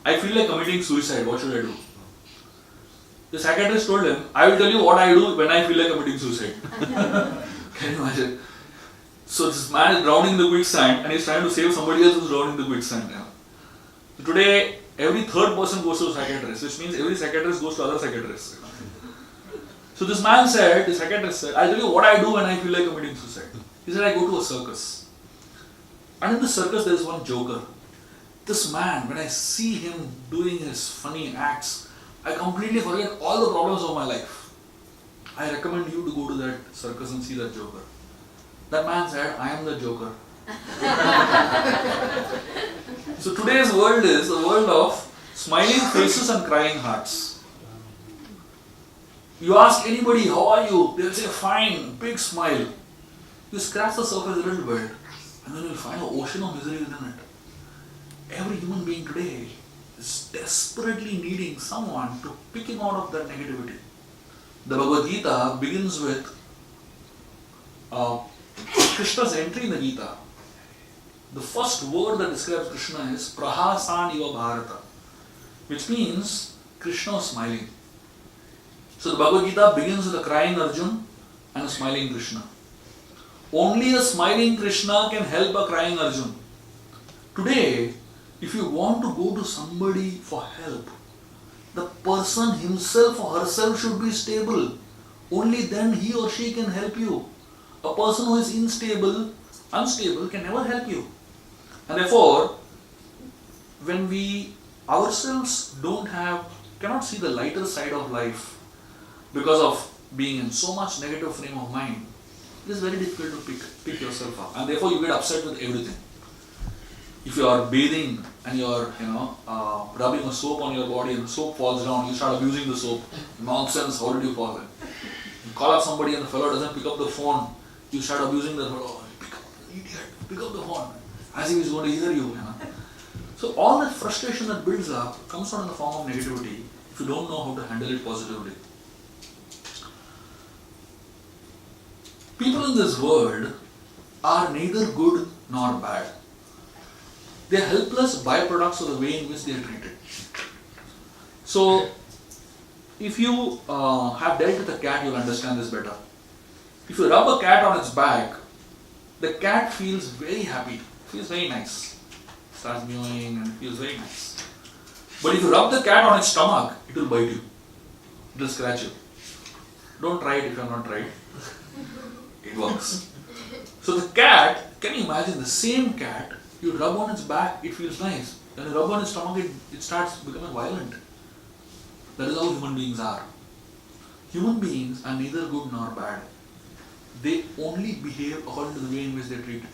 I feel like committing suicide, what should I do? The psychiatrist told him, I will tell you what I do when I feel like committing suicide. Can you imagine? So this man is drowning in the quicksand and he's trying to save somebody else who's drowning in the quicksand. So today, every third person goes to a psychiatrist, which means every psychiatrist goes to other psychiatrists. So this man said, the psychiatrist said, I'll tell you what I do when I feel like committing suicide. He said, I go to a circus. And in the circus there is one joker. This man, when I see him doing his funny acts, I completely forget all the problems of my life. I recommend you to go to that circus and see that joker. That man said, I am the joker. So today's world is a world of smiling faces and crying hearts. You ask anybody, how are you? They'll say, fine, big smile. You scratch the surface a little bit and then you'll find an ocean of misery within it. Every human being today is desperately needing someone to pick him out of that negativity. The Bhagavad Gita begins with Krishna's entry in the Gita. The first word that describes Krishna is Prahasan Iva Bharata, which means Krishna is smiling. So the Bhagavad Gita begins with a crying Arjun and a smiling Krishna. Only a smiling Krishna can help a crying Arjun. Today, if you want to go to somebody for help, the person himself or herself should be stable. Only then he or she can help you. A person who is unstable can never help you. And therefore, when we ourselves cannot see the lighter side of life because of being in so much negative frame of mind, it is very difficult to pick yourself up. And therefore you get upset with everything. If you are bathing and you are, rubbing a soap on your body and the soap falls down, you start abusing the soap. Nonsense, how did you fall? You call up somebody and the fellow doesn't pick up the phone, you start abusing the fellow. Pick up the phone. As if he's going to hear you. So all that frustration that builds up comes out in the form of negativity if you don't know how to handle it positively. People in this world are neither good nor bad. They are helpless byproducts of the way in which they are treated. So, if you have dealt with a cat, you'll understand this better. If you rub a cat on its back, the cat feels very happy, feels very nice. Starts mewing and feels very nice. But if you rub the cat on its stomach, it will bite you. It will scratch you. Don't try it if you have not tried. It works. So the cat, can you imagine the same cat, you rub on its back, it feels nice. When you rub on its stomach, it starts becoming violent. That is how human beings are. Human beings are neither good nor bad. They only behave according to the way in which they are treated.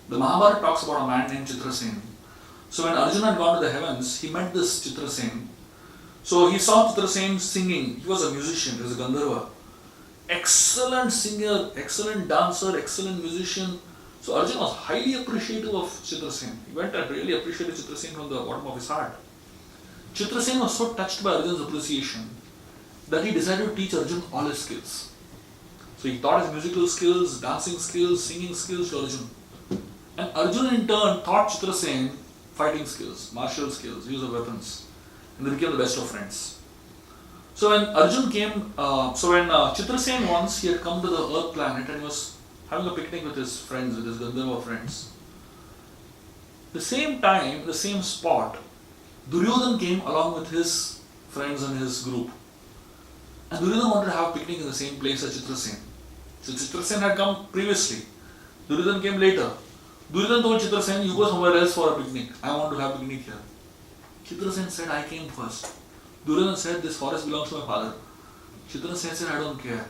The Mahabharata talks about a man named Chitrasen. So when Arjuna had gone to the heavens, he met this Chitrasen. So he saw Chitrasen singing. He was a musician, he was a Gandharva. Excellent singer, excellent dancer, excellent musician. So Arjuna was highly appreciative of Chitrasen. He went and really appreciated Chitrasen from the bottom of his heart. Chitrasen was so touched by Arjuna's appreciation that he decided to teach Arjuna all his skills. So he taught his musical skills, dancing skills, singing skills to Arjuna. And Arjuna in turn taught Chitrasen fighting skills, martial skills, use of weapons. And they became the best of friends. So when Chitrasen once, he had come to the earth planet and he was having a picnic with his friends, with his Gandharva friends. The same time, the same spot, Duryodhan came along with his friends and his group. And Duryodhan wanted to have a picnic in the same place as Chitrasen. So Chitrasen had come previously. Duryodhan came later. Duryodhan told Chitrasen, you go somewhere else for a picnic. I want to have a picnic here. Chitrasen said, I came first. Duryodhan said, this forest belongs to my father. Chitrasen said, I don't care.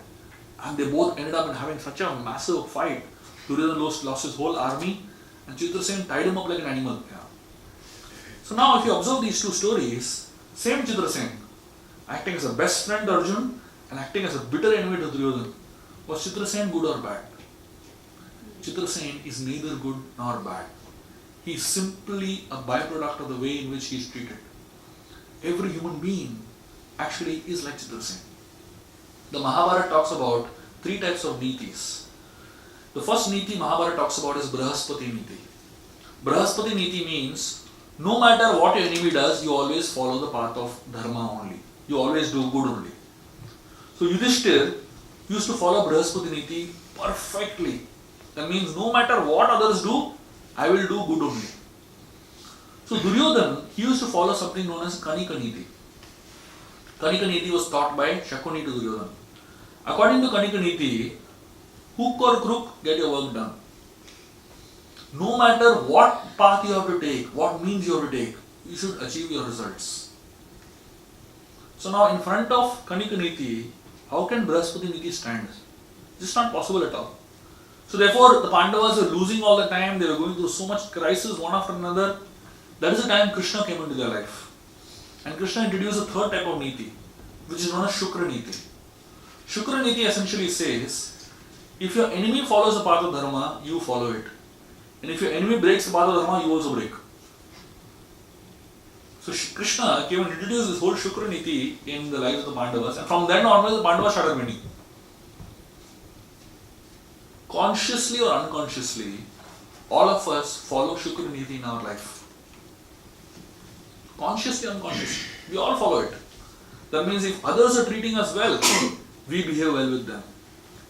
And they both ended up in having such a massive fight. Duryodhan lost his whole army and Chitrasen tied him up like an animal. So now if you observe these two stories, same Chitrasen, acting as a best friend to Arjuna and acting as a bitter enemy to Duryodhan. Was Chitrasen good or bad? Chitrasen is neither good nor bad. He is simply a byproduct of the way in which he is treated. Every human being actually is like Chitrasen. The Mahabharata talks about three types of nitis. The first niti Mahabharata talks about is Brahaspati niti. Brahaspati niti means no matter what your enemy does, you always follow the path of dharma only. You always do good only. So Yudhishthir used to follow Brahaspati niti perfectly. That means no matter what others do, I will do good only. So Duryodhan, he used to follow something known as Kanika niti. Kanika niti was taught by Shakuni to Duryodhan. According to Kanika niti, hook or crook, get your work done. No matter what path you have to take, what means you have to take, you should achieve your results. So now in front of Kanika niti, how can Brahaspati niti stand? This is not possible at all. So therefore the Pandavas were losing all the time, they were going through so much crisis one after another. That is the time Krishna came into their life. And Krishna introduced a third type of niti, which is known as Shukra niti. Shukra niti essentially says, if your enemy follows the path of dharma, you follow it. And if your enemy breaks the path of dharma, you also break. So Krishna came and introduced this whole Shukra niti in the lives of the Pandavas, and from then onwards the Pandavas started winning. Consciously or unconsciously, all of us follow Shukra niti in our life. Consciously, unconsciously, we all follow it. That means if others are treating us well, we behave well with them.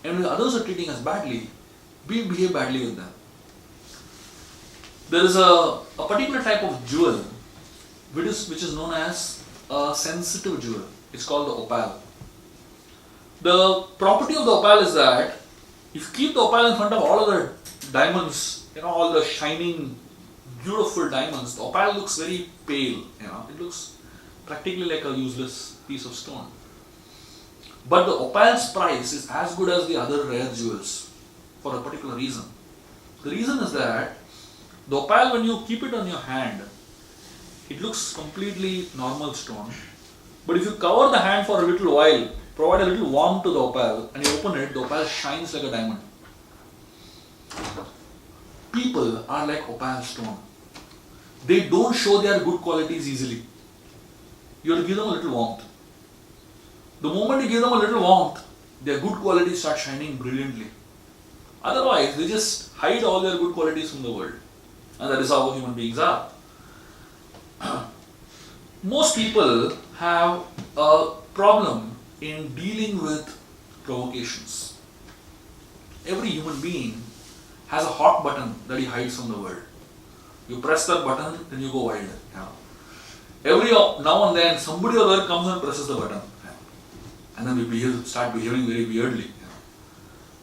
And if others are treating us badly, behave badly with them. There is a particular type of jewel which is known as a sensitive jewel. It's called the opal. The property of the opal is that if you keep the opal in front of all other diamonds, all the shining, beautiful diamonds, the opal looks very pale. It looks practically like a useless piece of stone. But the opal's price is as good as the other rare jewels for a particular reason. The reason is that the opal, when you keep it on your hand, it looks completely normal stone. But if you cover the hand for a little while, provide a little warmth to the opal, and you open it, the opal shines like a diamond. People are like opal stone. They don't show their good qualities easily. You have to give them a little warmth. The moment you give them a little warmth, their good qualities start shining brilliantly. Otherwise, they just hide all their good qualities from the world. And that is how human beings are. Most people have a problem in dealing with provocations. Every human being has a hot button that he hides from the world. You press that button, then you go wild. Every now and then, somebody or other comes and presses the button. And then we start behaving very weirdly.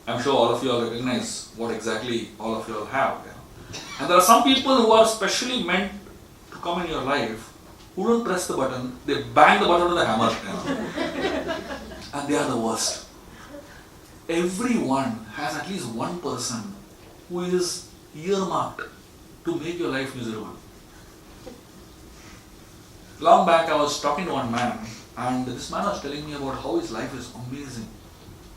I'm sure all of you all recognize what exactly all of you all have. And there are some people who are specially meant to come in your life who don't press the button, they bang the button with a hammer. And they are the worst. Everyone has at least one person who is earmarked to make your life miserable. Long back I was talking to one man, and this man was telling me about how his life is amazing.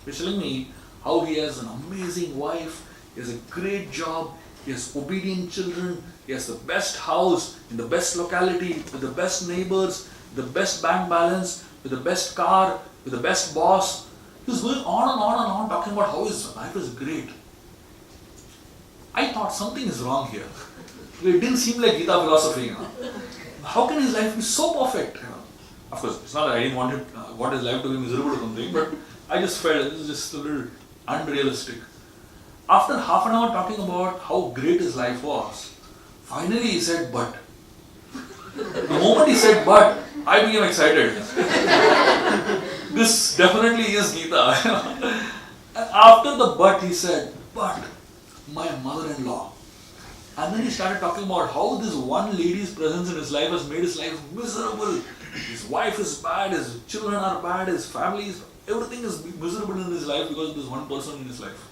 He was telling me how he has an amazing wife, he has a great job, he has obedient children, he has the best house in the best locality, with the best neighbors, the best bank balance, with the best car, with the best boss. He was going on and on and on talking about how his life is great. I thought something is wrong here. It didn't seem like Gita philosophy. How can his life be so perfect? Of course, it's not that I didn't want his life to be miserable or something, but I just felt this is just a little unrealistic. After half an hour talking about how great his life was, finally he said, but. The moment he said, but, I became excited. This definitely is Gita. And after the but, he said, but my mother-in-law. And then he started talking about how this one lady's presence in his life has made his life miserable. His wife is bad, his children are bad, his family is, everything is miserable in his life because of this one person in his life.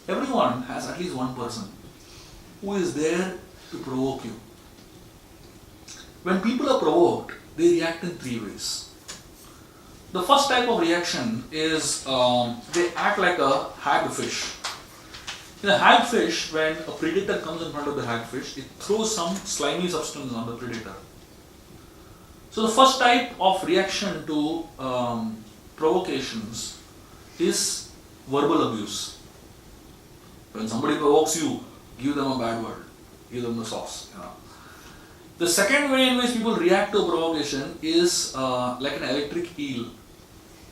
Everyone has at least one person who is there to provoke you. When people are provoked, they react in three ways. The first type of reaction is they act like a hagfish. In a hagfish, when a predator comes in front of the hagfish, it throws some slimy substance on the predator. So the first type of reaction to provocations is verbal abuse. When somebody provokes you, give them a bad word, give them the sauce. The second way in which people react to a provocation is like an electric eel.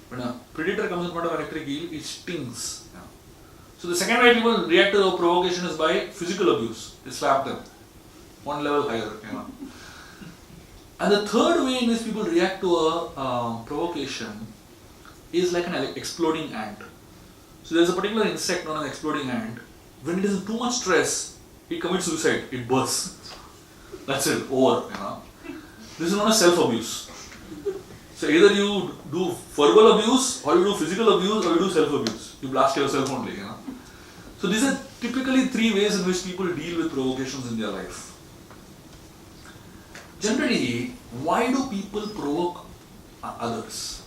When a predator comes in front of an electric eel, it stings. So the second way people react to a provocation is by physical abuse. They slap them one level higher. And the third way in which people react to a provocation is like an exploding ant. So there's a particular insect known as exploding ant. When it is in too much stress, it commits suicide. It bursts. That's it. Over. This is known as self-abuse. So either you do verbal abuse, or you do physical abuse, or you do self-abuse. You blast yourself only. So these are typically three ways in which people deal with provocations in their life. Generally, why do people provoke others?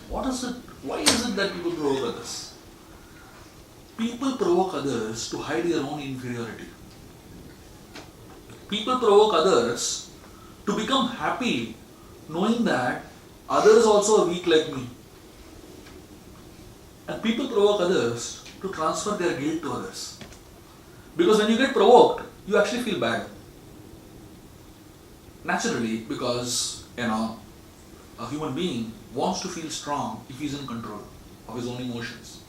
What is it? Why is it that people provoke others? People provoke others to hide their own inferiority. People provoke others to become happy knowing that others also are weak like me. And people provoke others to transfer their guilt to others. Because when you get provoked, you actually feel bad. Naturally, because a human being wants to feel strong if he's in control of his own emotions.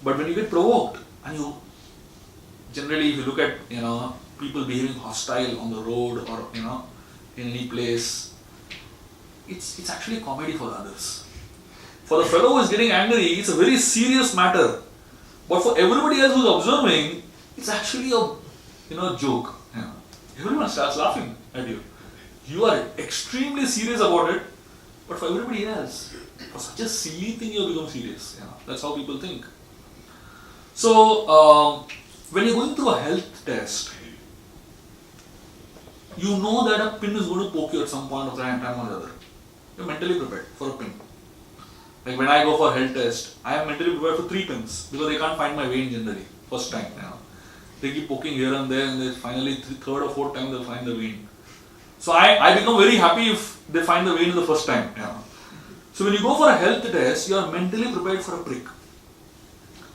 But when you get provoked, And you generally, if you look at people behaving hostile on the road or in any place, it's actually comedy for others. For the fellow who is getting angry, it's a very serious matter. But for everybody else who's observing, it's actually a joke. Everyone starts laughing at you. You are extremely serious about it, but for everybody else, for such a silly thing, you become serious. That's how people think. So, when you're going through a health test, you know that a pin is going to poke you at some point of time or other. You're mentally prepared for a pin. Like when I go for a health test, I am mentally prepared for 3 pins because they can't find my vein generally. First time, they keep poking here and there, and then finally third or fourth time they'll find the vein. So I become very happy if they find the vein the first time. So when you go for a health test, you are mentally prepared for a prick.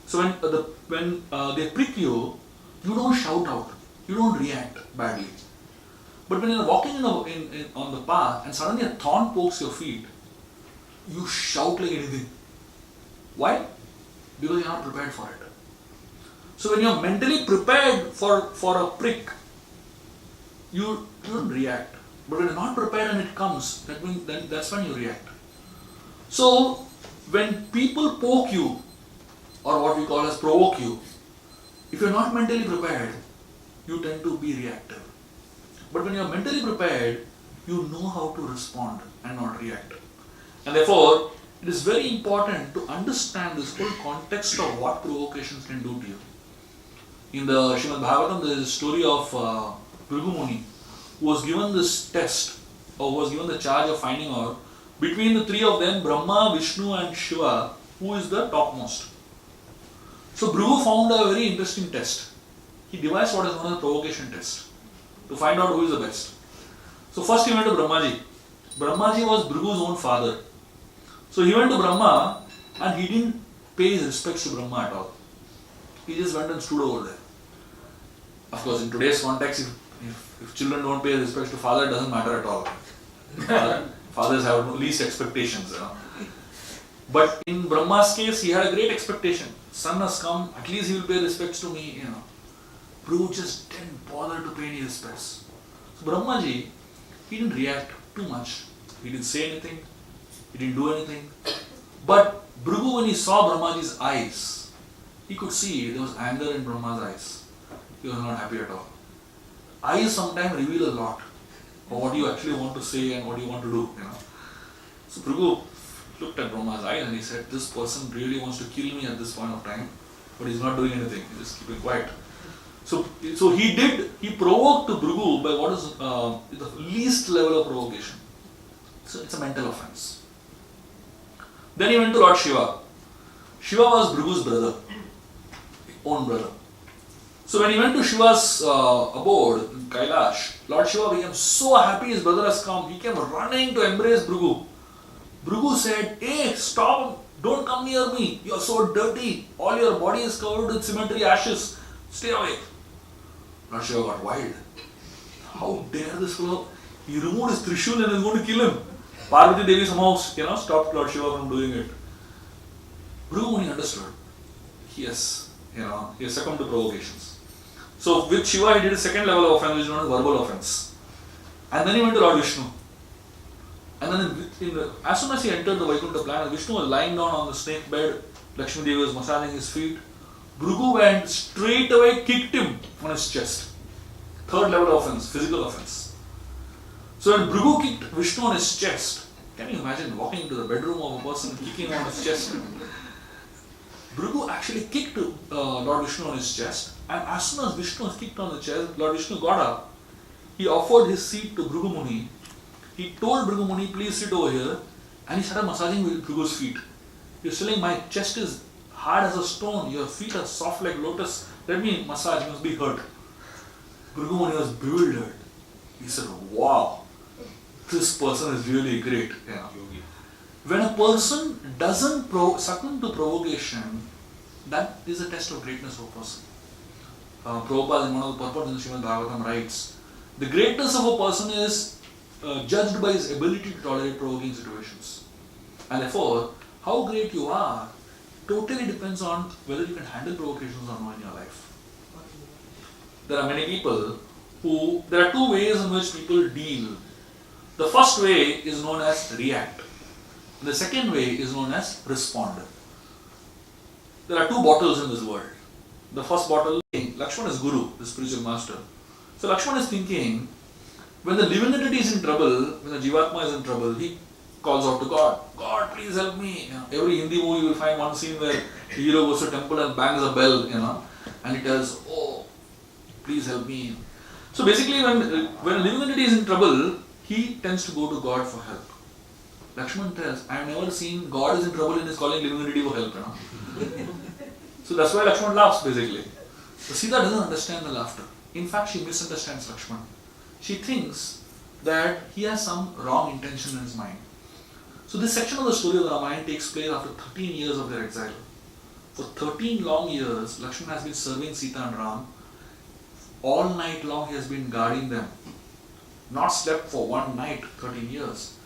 So when they prick you, you don't shout out, you don't react badly. But when you're walking on the path and suddenly a thorn pokes your feet, you shout like anything. Why? Because you're not prepared for it. So when you're mentally prepared for a prick, you don't react. But when you're not prepared and it comes, that's when you react. So when people poke you, or what we call as provoke you, if you're not mentally prepared, you tend to be reactive. But when you're mentally prepared, you know how to respond and not react. And therefore, it is very important to understand this whole context of what provocations can do to you. In the Srimad Bhagavatam, there is a story of Bhrigu Muni, who was given this test, or was given the charge of finding out between the 3 of them, Brahma, Vishnu and Shiva, who is the topmost. So Bhrigu found a very interesting test. He devised what is known as a provocation test to find out who is the best. So first he went to Brahmaji. Brahmaji was Bhrigu's own father. So he went to Brahma and he didn't pay his respects to Brahma at all. He just went and stood over there. Of course, in today's context, if children don't pay respects to father, it doesn't matter at all. Fathers have least expectations. But in Brahma's case, he had a great expectation. Son has come, at least he will pay respects to me. Bhrigu just didn't bother to pay any respects. So Brahmaji, he didn't react too much. He didn't say anything. He didn't do anything. But Bhrigu, when he saw Brahmaji's eyes, he could see there was anger in Brahma's eyes. He was not happy at all. Eyes sometimes reveal a lot of what you actually want to say and what you want to do. So Bhrigu looked at Brahma's eyes and he said, this person really wants to kill me at this point of time, but he's not doing anything. He's just keeping quiet. So he provoked Bhrigu by what is the least level of provocation. So it's a mental offense. Then he went to Lord Shiva. Shiva was Bhrigu's brother, own brother. So when he went to Shiva's abode in Kailash, Lord Shiva became so happy his brother has come. He came running to embrace Bhrigu. Bhrigu said, hey, stop, don't come near me. You are so dirty. All your body is covered with cemetery ashes. Stay away. Lord Shiva got wild. How dare this fellow? He removed his Trishul and is going to kill him. Parvati Devi somehow stopped Lord Shiva from doing it. Bhrigu Muni understood. He has succumbed to provocations. So with Shiva he did a second level of offense, which is known as verbal offense. And then he went to Lord Vishnu. And then as soon as he entered the Vaikuntha planet, Vishnu was lying down on the snake bed, Lakshmi Devi was massaging his feet. Bhrigu went straight away, kicked him on his chest. Third level offense, physical offense. So when Bhrigu kicked Vishnu on his chest, can you imagine walking into the bedroom of a person kicking on his chest? Bhrigu actually kicked Lord Vishnu on his chest, and as soon as Vishnu was kicked on the chest, Lord Vishnu got up. He offered his seat to Bhrigu Muni. He told Bhrigu Muni, please sit over here, and he started massaging Bhrigu's feet. He was telling, my chest is hard as a stone, your feet are soft like lotus, let me massage, you must be hurt. Bhrigu Muni was bewildered. He said, wow, this person is really great. When a person doesn't succumb to provocation, that is a test of greatness of a person. Prabhupada in one of the purports in the Srimad Bhagavatam writes, the greatness of a person is judged by his ability to tolerate provoking situations. And therefore, how great you are totally depends on whether you can handle provocations or not in your life. There are many people there are two ways in which people deal. The first way is known as react. The second way is known as respond. There are two bottles in this world. The first bottle, Lakshman is Guru, the spiritual master. So Lakshman is thinking, when the living entity is in trouble, when the Jivatma is in trouble, he calls out to God, God, please help me. Every Hindi movie you will find one scene where the hero goes to a temple and bangs a bell, and he tells, oh, please help me. So basically when a living entity is in trouble, he tends to go to God for help. Lakshman tells, I have never seen God is in trouble and is calling living entity for help. So that's why Lakshman laughs basically. But Sita doesn't understand the laughter. In fact, she misunderstands Lakshman. She thinks that he has some wrong intention in his mind. So this section of the story of the Ramayana takes place after 13 years of their exile. For 13 long years, Lakshman has been serving Sita and Ram. All night long he has been guarding them. Not slept for one night, 13 years.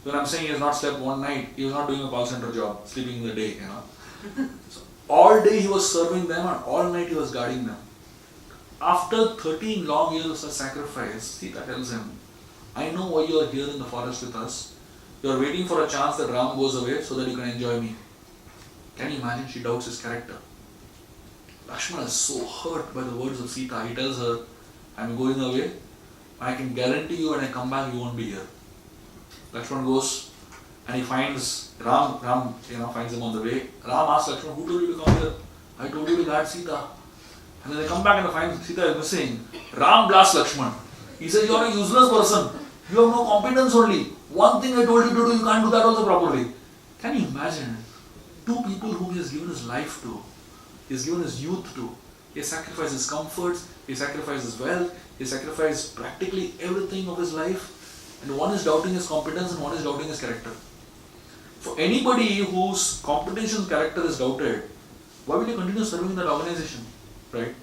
When I'm saying he has not slept one night, he was not doing a call center job, sleeping in the day, So all day he was serving them and all night he was guarding them. After 13 long years of such sacrifice, Sita tells him, I know why you are here in the forest with us. You are waiting for a chance that Ram goes away so that you can enjoy me. Can you imagine? She doubts his character. Lakshmana is so hurt by the words of Sita. He tells her, I am going away. I can guarantee you when I come back you won't be here. Lakshman goes and he finds Ram finds him on the way. Ram asks Lakshman, who told you to come here? I told you to guard Sita. And then they come back and they find Sita is missing. Ram blasts Lakshman. He says, you are a useless person. You have no competence only. One thing I told you to do, you can't do that also properly. Can you imagine? Two people whom he has given his life to, he has given his youth to. He has sacrificed his comforts, he has sacrificed his wealth, he has sacrificed practically everything of his life. And one is doubting his competence and one is doubting his character. For anybody whose competence and character is doubted, why will you continue serving in that organization? Right?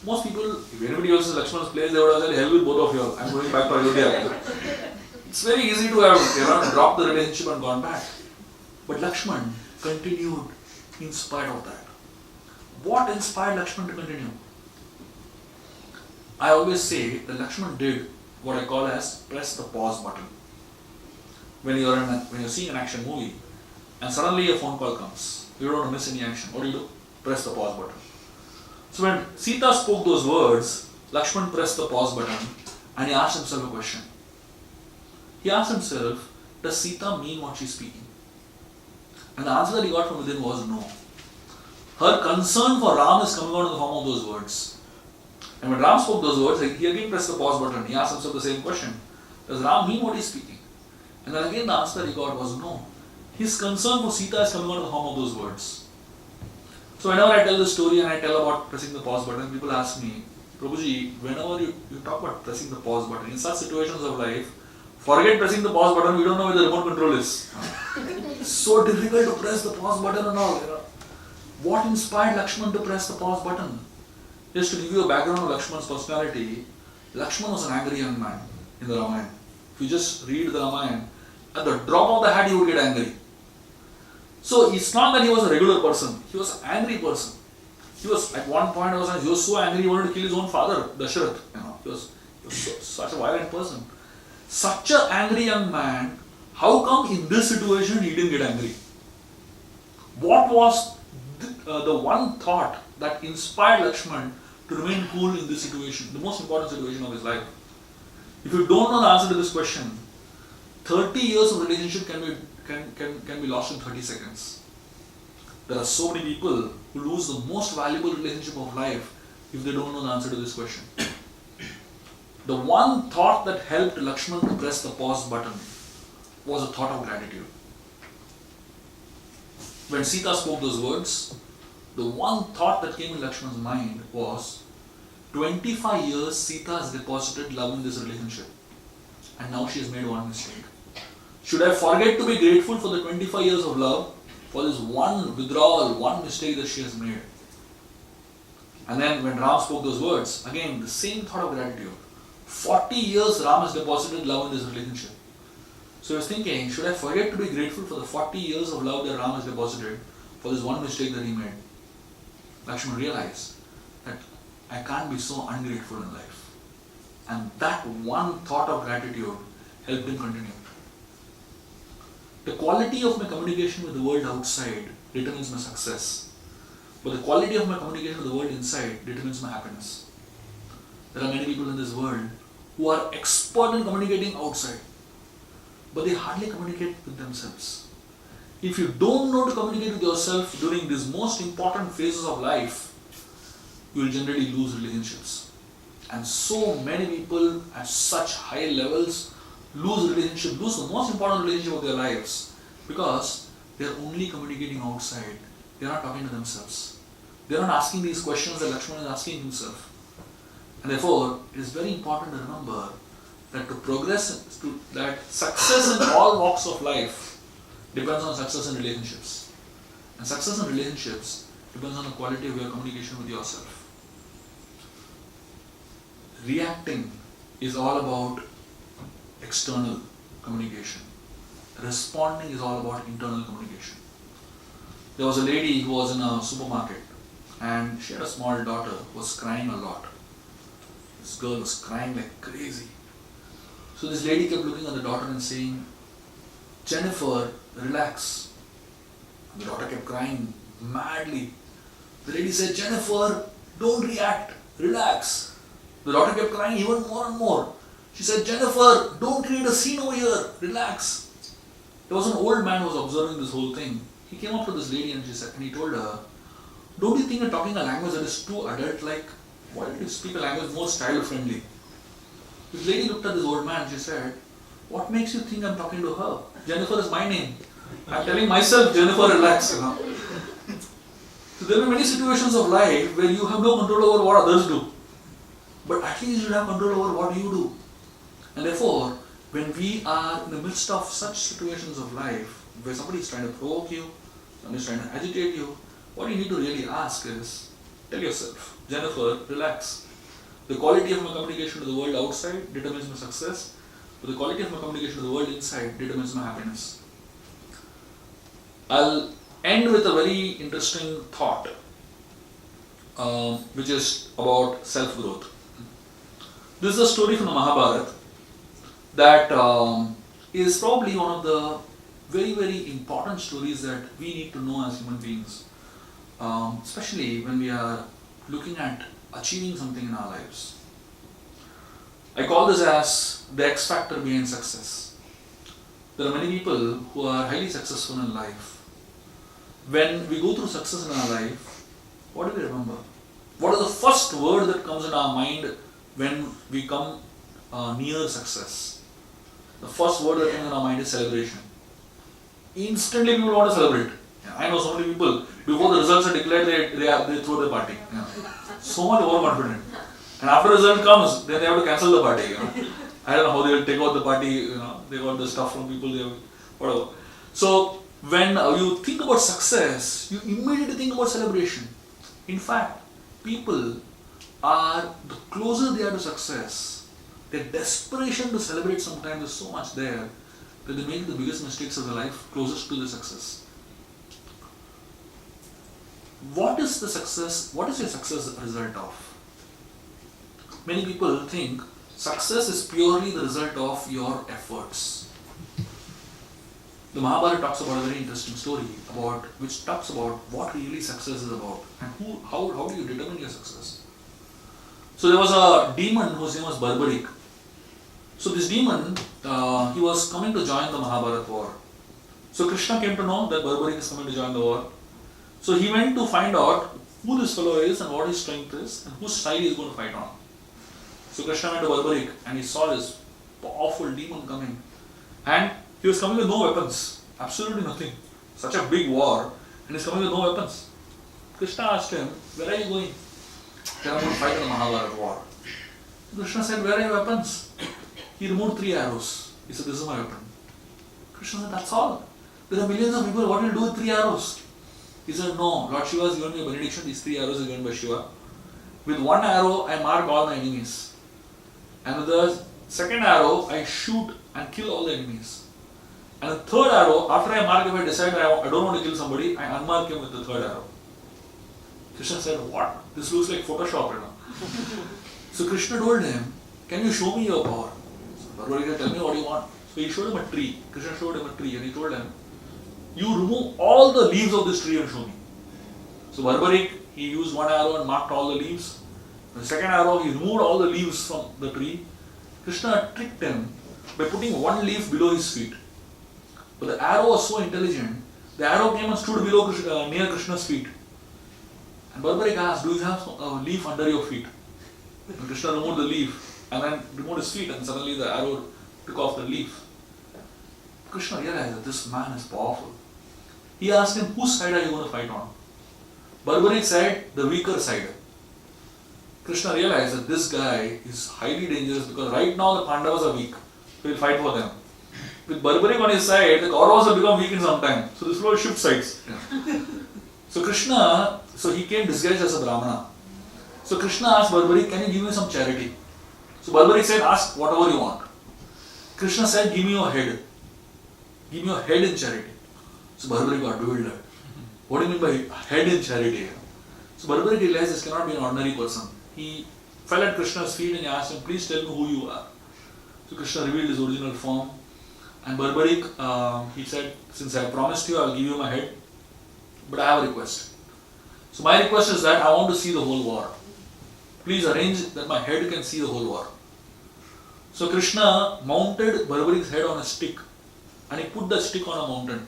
Most people, if anybody else is Lakshman's place, they would have said, hell with both of you, I'm going back to Ayodhya. It's very easy to have dropped the relationship and gone back. But Lakshman continued in spite of that. What inspired Lakshman to continue? I always say that Lakshman did what I call as press the pause button. When you're seeing an action movie and suddenly a phone call comes, you don't want to miss any action. What do? Press the pause button. So when Sita spoke those words, Lakshman pressed the pause button and he asked himself a question. He asked himself, does Sita mean what she's speaking? And the answer that he got from within was no. Her concern for Ram is coming out in the form of those words. And when Ram spoke those words, he again pressed the pause button. He asked himself the same question. Does Ram mean what he's speaking? And then again the answer he got was no. His concern for Sita is coming out in the form of those words. So whenever I tell the story and I tell about pressing the pause button, people ask me, Prabhuji, whenever you talk about pressing the pause button, in such situations of life, forget pressing the pause button, we don't know where the remote control is. It's so difficult to press the pause button and all. What inspired Lakshman to press the pause button? Just to give you a background of Lakshman's personality, Lakshman was an angry young man in the Ramayana. If you just read the Ramayana, at the drop of the hat he would get angry. So it's not that he was a regular person, he was an angry person. He was, at one point, he was so angry he wanted to kill his own father, Dasharath. He was such a violent person. Such an angry young man, how come in this situation he didn't get angry? What was the one thought that inspired Lakshman to remain cool in this situation, the most important situation of his life? If you don't know the answer to this question, 30 years of relationship can be lost in 30 seconds. There are so many people who lose the most valuable relationship of life if they don't know the answer to this question. The one thought that helped Lakshman to press the pause button was a thought of gratitude. When Sita spoke those words, the one thought that came in Lakshman's mind was, 25 years Sita has deposited love in this relationship and now she has made one mistake. Should I forget to be grateful for the 25 years of love for this one withdrawal, one mistake that she has made? And then when Ram spoke those words, again the same thought of gratitude. 40 years Ram has deposited love in this relationship. So he was thinking, should I forget to be grateful for the 40 years of love that Ram has deposited? for this one mistake that he made, Lakshmana realized that I can't be so ungrateful in life. And that one thought of gratitude helped him continue. The quality of my communication with the world outside determines my success, but the quality of my communication with the world inside determines my happiness. There are many people in this world who are expert in communicating outside, but they hardly communicate with themselves. If you don't know to communicate with yourself during these most important phases of life, you will generally lose relationships. And so many people at such high levels lose the most important relationship of their lives because they are only communicating outside. They are not talking to themselves. They are not asking these questions that Lakshmana is asking himself. And therefore, it is very important to remember that to progress, that success in all walks of life depends on success in relationships. And success in relationships depends on the quality of your communication with yourself. Reacting is all about external communication. Responding is all about internal communication. There was a lady who was in a supermarket and she had a small daughter who was crying a lot. This girl was crying like crazy. So this lady kept looking at the daughter and saying, "Jennifer, relax." And the daughter kept crying madly. The lady said, "Jennifer, don't react, relax." The daughter kept crying even more and more. She said, "Jennifer, don't create a scene over here, relax." There was an old man who was observing this whole thing. He came up to this lady and he told her, "Don't you think you're talking a language that is too adult-like? Why don't you speak a language more child-friendly?" This lady looked at this old man and she said, "What makes you think I'm talking to her? Jennifer is my name. I'm telling myself, Jennifer, relax." So there are many situations of life where you have no control over what others do. But at least you have control over what you do. And therefore, when we are in the midst of such situations of life, where somebody is trying to provoke you, somebody is trying to agitate you, what you need to really ask is, tell yourself, "Jennifer, relax. The quality of my communication to the world outside determines my success, but the quality of my communication to the world inside determines my happiness." I'll end with a very interesting thought, which is about self-growth. This is a story from the Mahabharat that is probably one of the very, very important stories that we need to know as human beings, especially when we are looking at achieving something in our lives. I call this as the X factor behind success. There are many people who are highly successful in life. When we go through success in our life, what do we remember? What is the first word that comes in our mind when we come near success? The first word that comes in our mind is celebration. Instantly people want to celebrate. I know so many people, before the results are declared, they throw the party. So much overconfident. And after the result comes, then they have to cancel the party. I don't know how they will take out the party, they got the stuff from people, whatever. So when you think about success, you immediately think about celebration. In fact, people are, the closer they are to success, their desperation to celebrate sometimes is so much there that they make the biggest mistakes of their life closest to the success. What is the success? What is your success a result of? Many people think success is purely the result of your efforts. The Mahabharata talks about a very interesting story which talks about what really success is about and how do you determine your success. So there was a demon whose name was Barbarik. So this demon, he was coming to join the Mahabharata war. So Krishna came to know that Barbarik is coming to join the war. So he went to find out who this fellow is and what his strength is and whose side he is going to fight on. So Krishna went to Barbarik and he saw this powerful demon coming. And he was coming with no weapons, absolutely nothing. Such a big war, and he's coming with no weapons. Krishna asked him, "Where are you going?" "I'm going to fight in the Mahabharata war." Krishna said, "Where are your weapons?" He removed 3 arrows. He said, "This is my weapon." Krishna said, "That's all? There are millions of people, what will you do with 3 arrows?" He said, "No, Lord Shiva has given me a benediction, these 3 arrows are given by Shiva. With 1 arrow, I mark all my enemies. And with the second arrow, I shoot and kill all the enemies. And the third arrow, after I mark, if I decide I don't want to kill somebody, I unmark him with the third arrow. Krishna said, what? This looks like Photoshop, So Krishna told him, can you show me your power? So Barbaric, tell me what you want. So he showed him a tree. Krishna showed him a tree and he told him, you remove all the leaves of this tree and show me. So Barbaric, he used one arrow and marked all the leaves. The second arrow, he removed all the leaves from the tree. Krishna tricked him by putting one leaf below his feet. But the arrow was so intelligent, the arrow came and stood near Krishna's feet. And Barbaric asked, do you have a leaf under your feet? And Krishna removed the leaf and then removed his feet and suddenly the arrow took off the leaf. Krishna realized that this man is powerful. He asked him, whose side are you going to fight on? Barbaric said, the weaker side. Krishna realized that this guy is highly dangerous because right now the Pandavas are weak. So he will fight for them. With Barbaric on his side, the Kauravas will become weak in some time. So this will shift sides. Yeah. So Krishna, he came disguised as a Brahmana. So Krishna asked Barbaric, can you give me some charity? So Barbaric said, ask whatever you want. Krishna said, give me your head. Give me your head in charity. So Barbaric got bewildered. What do you mean by head in charity? So Barbaric realized this cannot be an ordinary person. He fell at Krishna's feet and he asked him, please tell me who you are. So Krishna revealed his original form. And Barbaric, he said, since I promised you, I will give you my head. But I have a request. So my request is that I want to see the whole war. Please arrange that my head can see the whole war. So Krishna mounted Barbaric's head on a stick. And he put the stick on a mountain.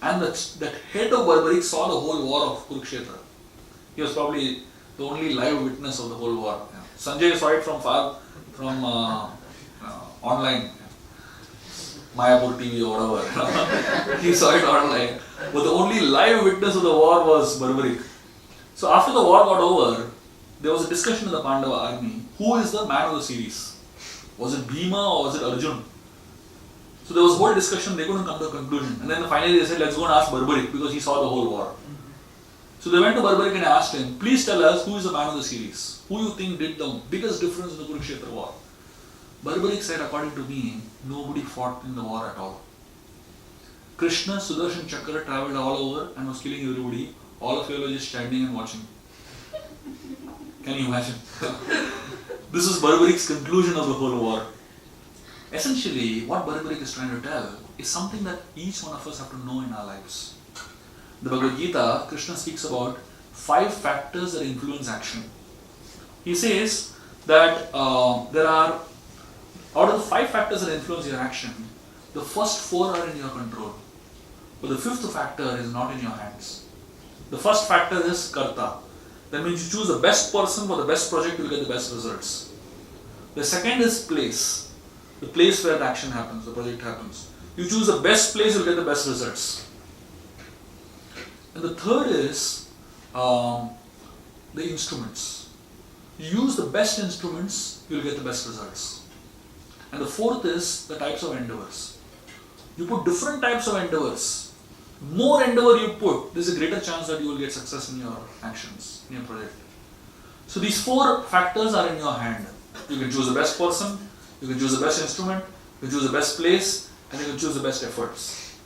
And that head of Barbaric saw the whole war of Kurukshetra. He was probably the only live witness of the whole war. Yeah. Sanjay saw it from online. Mayapur TV or whatever. He saw it online. But the only live witness of the war was Barbaric. So after the war got over, there was a discussion in the Pandava army. Who is the man of the series? Was it Bhima or was it Arjun? So there was a whole discussion, they couldn't come to a conclusion. And then finally they said, let's go and ask Barbaric because he saw the whole war. So they went to Barbaric and asked him, please tell us who is the man of the series? Who you think did the biggest difference in the Kurukshetra war? Barbaric said, according to me, nobody fought in the war at all. Krishna, Sudarshan Chakra travelled all over and was killing everybody. All of you were just standing and watching. Can you imagine? This is Barbaric's conclusion of the whole war. Essentially, what Barbaric is trying to tell is something that each one of us have to know in our lives. The Bhagavad Gita, Krishna speaks about 5 factors that influence action. He says that there are, out of the 5 factors that influence your action, the first 4 are in your control. But the 5th factor is not in your hands. The first factor is karta. That means you choose the best person for the best project, you will get the best results. The second is place. The place where the action happens, the project happens. You choose the best place, you will get the best results. And the third is the instruments. You use the best instruments, you will get the best results. And the fourth is the types of endeavors. You put different types of endeavors. More endeavor you put, there is a greater chance that you will get success in your actions, in your project. So these 4 factors are in your hand. You can choose the best person, you can choose the best instrument, you can choose the best place, and you can choose the best efforts.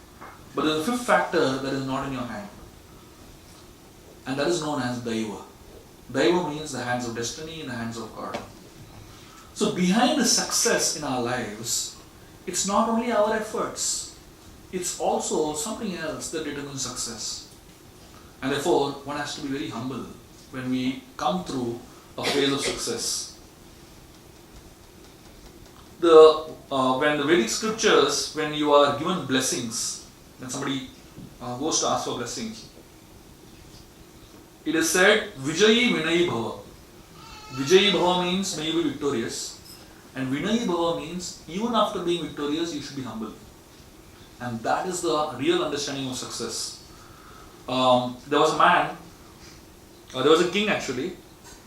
But there is a 5th factor that is not in your hand. And that is known as Daiva. Daiva means the hands of destiny in the hands of God. So behind the success in our lives, it's not only our efforts, it's also something else that determines success. And therefore, one has to be very humble when we come through a phase of success. When the Vedic scriptures, when you are given blessings, when somebody goes to ask for blessings, it is said, Vijayi Vinayi Bhava. Vijayi Bhava means may you be victorious. And Vinayi Bhava means even after being victorious, you should be humble. And that is the real understanding of success. There was a man, there was a king actually,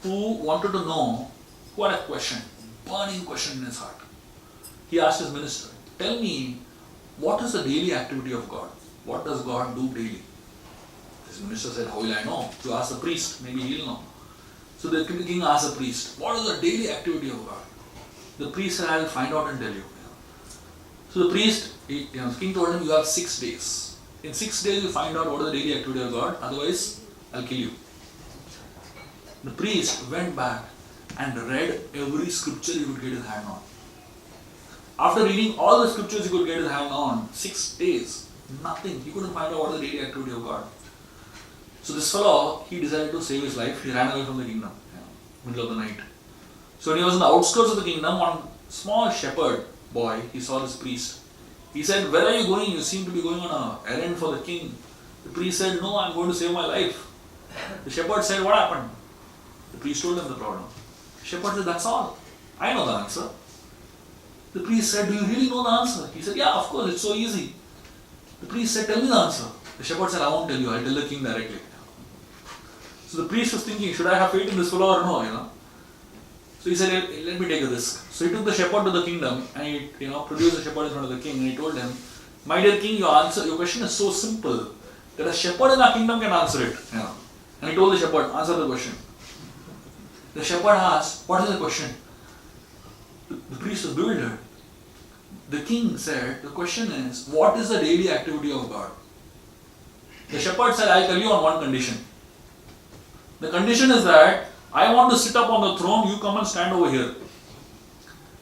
who wanted to know, who had a question, burning question in his heart. He asked his minister, tell me, what is the daily activity of God? What does God do daily? His minister said, how will I know? You ask the priest, maybe he'll know. So the king asked the priest, what is the daily activity of God? The priest said, I will find out and tell you. So the priest, the king told him, you have 6 days. In 6 days you find out what is the daily activity of God, otherwise I'll kill you. The priest went back and read every scripture he could get his hand on. After reading all the scriptures he could get his hand on, 6 days, nothing. He couldn't find out what is the daily activity of God. So this fellow, he decided to save his life. He ran away from the kingdom, middle of the night. So when he was in the outskirts of the kingdom, one small shepherd boy, he saw this priest. He said, where are you going? You seem to be going on an errand for the king. The priest said, no, I'm going to save my life. The shepherd said, what happened? The priest told him the problem. The shepherd said, that's all. I know the answer. The priest said, do you really know the answer? He said, yeah, of course, it's so easy. The priest said, tell me the answer. The shepherd said, I won't tell you, I'll tell the king directly. So the priest was thinking, should I have faith in this fellow or no? So he said, let me take a risk. So he took the shepherd to the kingdom and he produced the shepherd in front of the king and he told him, my dear king, your question is so simple that a shepherd in our kingdom can answer it. And he told the shepherd, answer the question. The shepherd asked, what is the question? The priest was bewildered. The king said, the question is, what is the daily activity of God? The shepherd said, I'll tell you on one condition. The condition is that I want to sit up on the throne, you come and stand over here.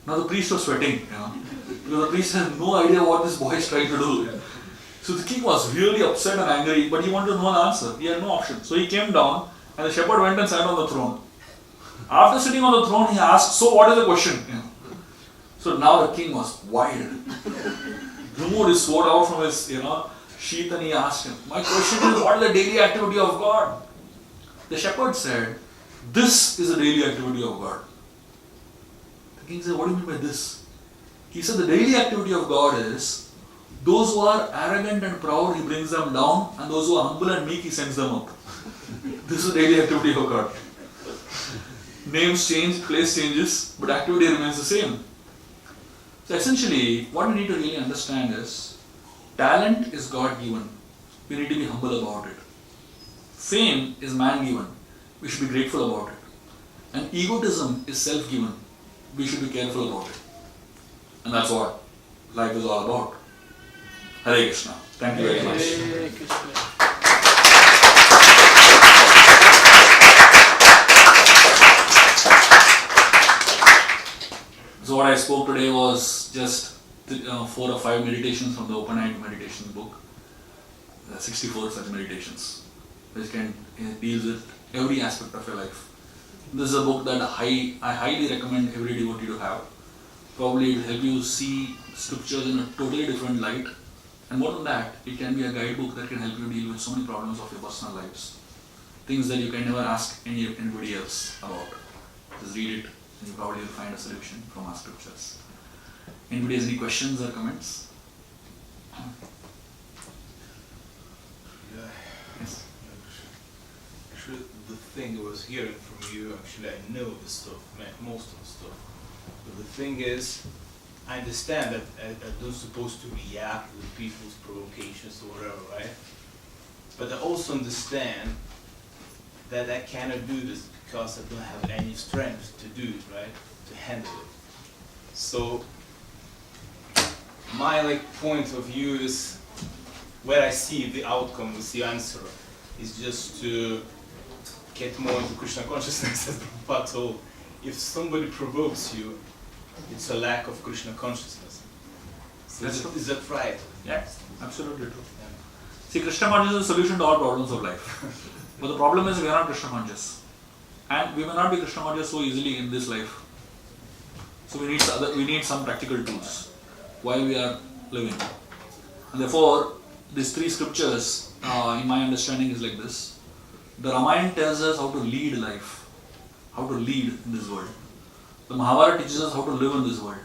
Now the priest was sweating, because the priest had no idea what this boy is trying to do. So the king was really upset and angry, but he wanted to know the answer. He had no option. So he came down and the shepherd went and sat on the throne. After sitting on the throne, he asked, so what is the question? So now the king was wild. Removed his sword out from his sheath and he asked him, my question is, what is the daily activity of God? The shepherd said, this is the daily activity of God. The king said, what do you mean by this? He said, the daily activity of God is, those who are arrogant and proud, he brings them down, and those who are humble and meek, he sends them up. This is the daily activity of God. Names change, place changes, but activity remains the same. So essentially, what we need to really understand is, talent is God-given. We need to be humble about it. Fame is man-given. We should be grateful about it. And egotism is self-given. We should be careful about it. And that's what life is all about. Hare Krishna. Thank you very much. Hare Krishna. So what I spoke today was just 4 or 5 meditations from the Open-Eyed Meditation book. 64 such meditations, which can deal with every aspect of your life. This is a book that I highly recommend every devotee to have. Probably it will help you see scriptures in a totally different light. And more than that, it can be a guidebook that can help you deal with so many problems of your personal lives. Things that you can never ask anybody else about. Just read it and you probably will find a solution from our scriptures. Anybody has any questions or comments? Yes. Actually, the thing I was hearing from you, actually I know the stuff, most of the stuff. But the thing is, I understand that I don't supposed to react with people's provocations or whatever, right? But I also understand that I cannot do this because I don't have any strength to do it, right? To handle it. So my point of view is where I see the outcome with the answer is just to get more into Krishna consciousness, as Prabhupada told. If somebody provokes you, it's a lack of Krishna consciousness. So is that right? Yes, absolutely true. Yeah. See, Krishna consciousness is a solution to all problems of life. But the problem is we are not Krishna conscious. And we may not be Krishna conscious so easily in this life. So we need some practical tools while we are living. And therefore, these 3 scriptures, in my understanding, is like this. The Ramayan tells us how to lead life, how to lead in this world. The Mahabharata teaches us how to live in this world.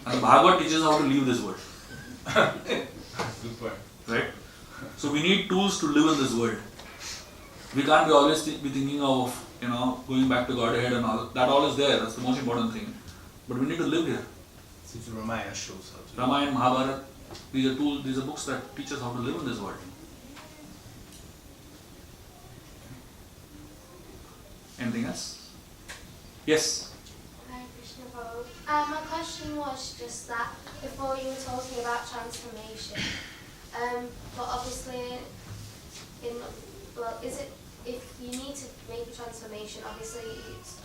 And the Bhagavad teaches us how to leave this world. Good point. Right? So we need tools to live in this world. We can't be always be thinking of, going back to Godhead and all. That all is there. That's the most important thing. But we need to live here. So the Ramayana shows how to. Ramayana, Mahabharata, these are tools, these are books that teach us how to live in this world. Anything else? Yes. Hare Krishna. No problem. My question was just that before you were talking about transformation, but obviously, is it if you need to make a transformation? Obviously, it's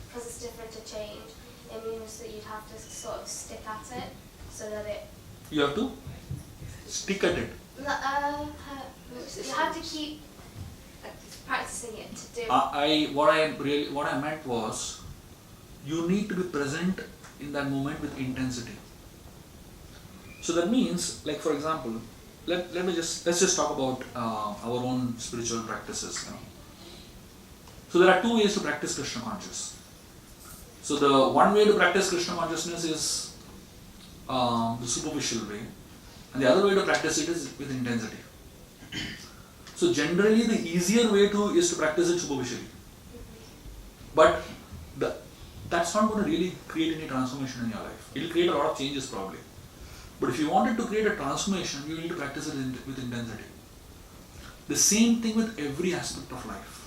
because it's different to change. It means that you'd have to sort of stick at it so that it. You have to stick at it. You have to keep practicing it to do. What I meant was, you need to be present in that moment with intensity. So that means, like for example, let's just talk about our own spiritual practices. You know? So there are two ways to practice Krishna consciousness. So the one way to practice Krishna consciousness is the superficial way, and the other way to practice it is with intensity. So generally, the easier way is to practice it superficially, but that's not going to really create any transformation in your life. It will create a lot of changes probably. But if you wanted to create a transformation, you need to practice it with intensity. The same thing with every aspect of life.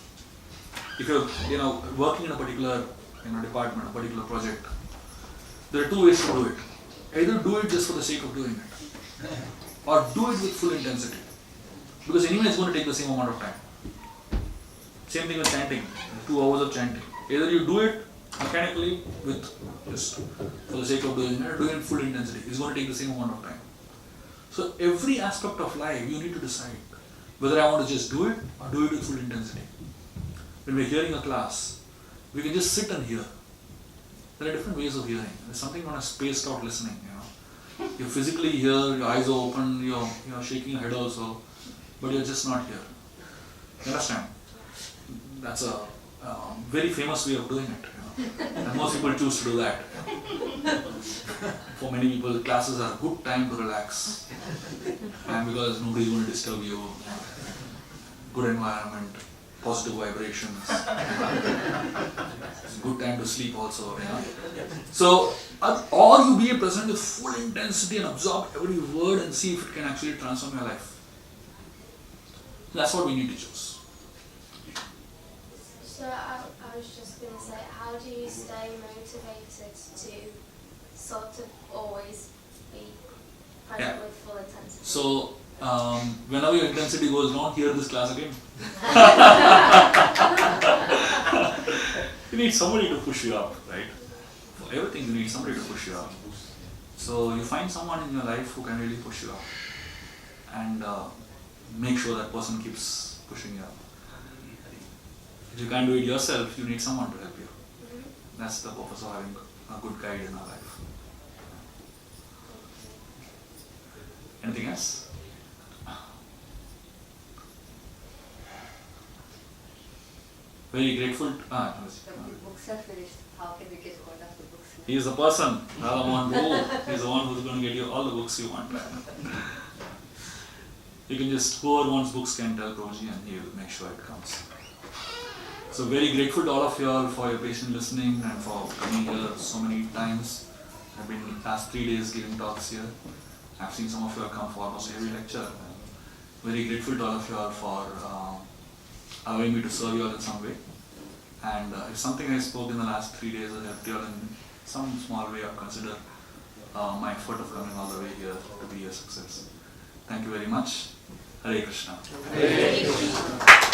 If you're working in a particular department, a particular project, there are two ways to do it. Either do it just for the sake of doing it, or do it with full intensity. Because anyway, it's going to take the same amount of time. Same thing with chanting, 2 hours of chanting. Either you do it mechanically with just for the sake of doing it, or do it in full intensity. It's going to take the same amount of time. So every aspect of life, you need to decide whether I want to just do it or do it with full intensity. When we're hearing a class, we can just sit and hear. There are different ways of hearing. There's something known as spaced out listening. You physically hear, your eyes are open, you're shaking your head also, but you're just not here. You understand? That's a very famous way of doing it. And most people choose to do that. For many people, classes are a good time to relax, and because nobody's going to disturb you, good environment, positive vibrations. It's a good time to sleep also. So, or you be present with full intensity and absorb every word and see if it can actually transform your life. That's what we need to choose. So I was just going to say, how do you stay motivated to sort of always be present with full intensity? So, whenever your intensity goes down, hear this class again. You need somebody to push you up, right? For everything, you need somebody to push you up. So, you find someone in your life who can really push you up, and make sure that person keeps pushing you up. If you can't do it yourself, you need someone to help you. That's the purpose of having a good guide in our life. Anything else? Very grateful. The books are finished. How can we get hold of the books? He is the person. He is the one who's going to get you all the books you want. You can just, whoever wants books can tell Prabhuji and he will make sure it comes. So very grateful to all of you all for your patient listening and for coming here so many times. I've been last 3 days giving talks here. I've seen some of you all come for almost every lecture. Very grateful to all of you all for allowing me to serve you all in some way. And if something I spoke in the last 3 days has helped you all in some small way, I'll consider my effort of coming all the way here to be a success. Thank you very much. Hare Krishna. Hare Krishna.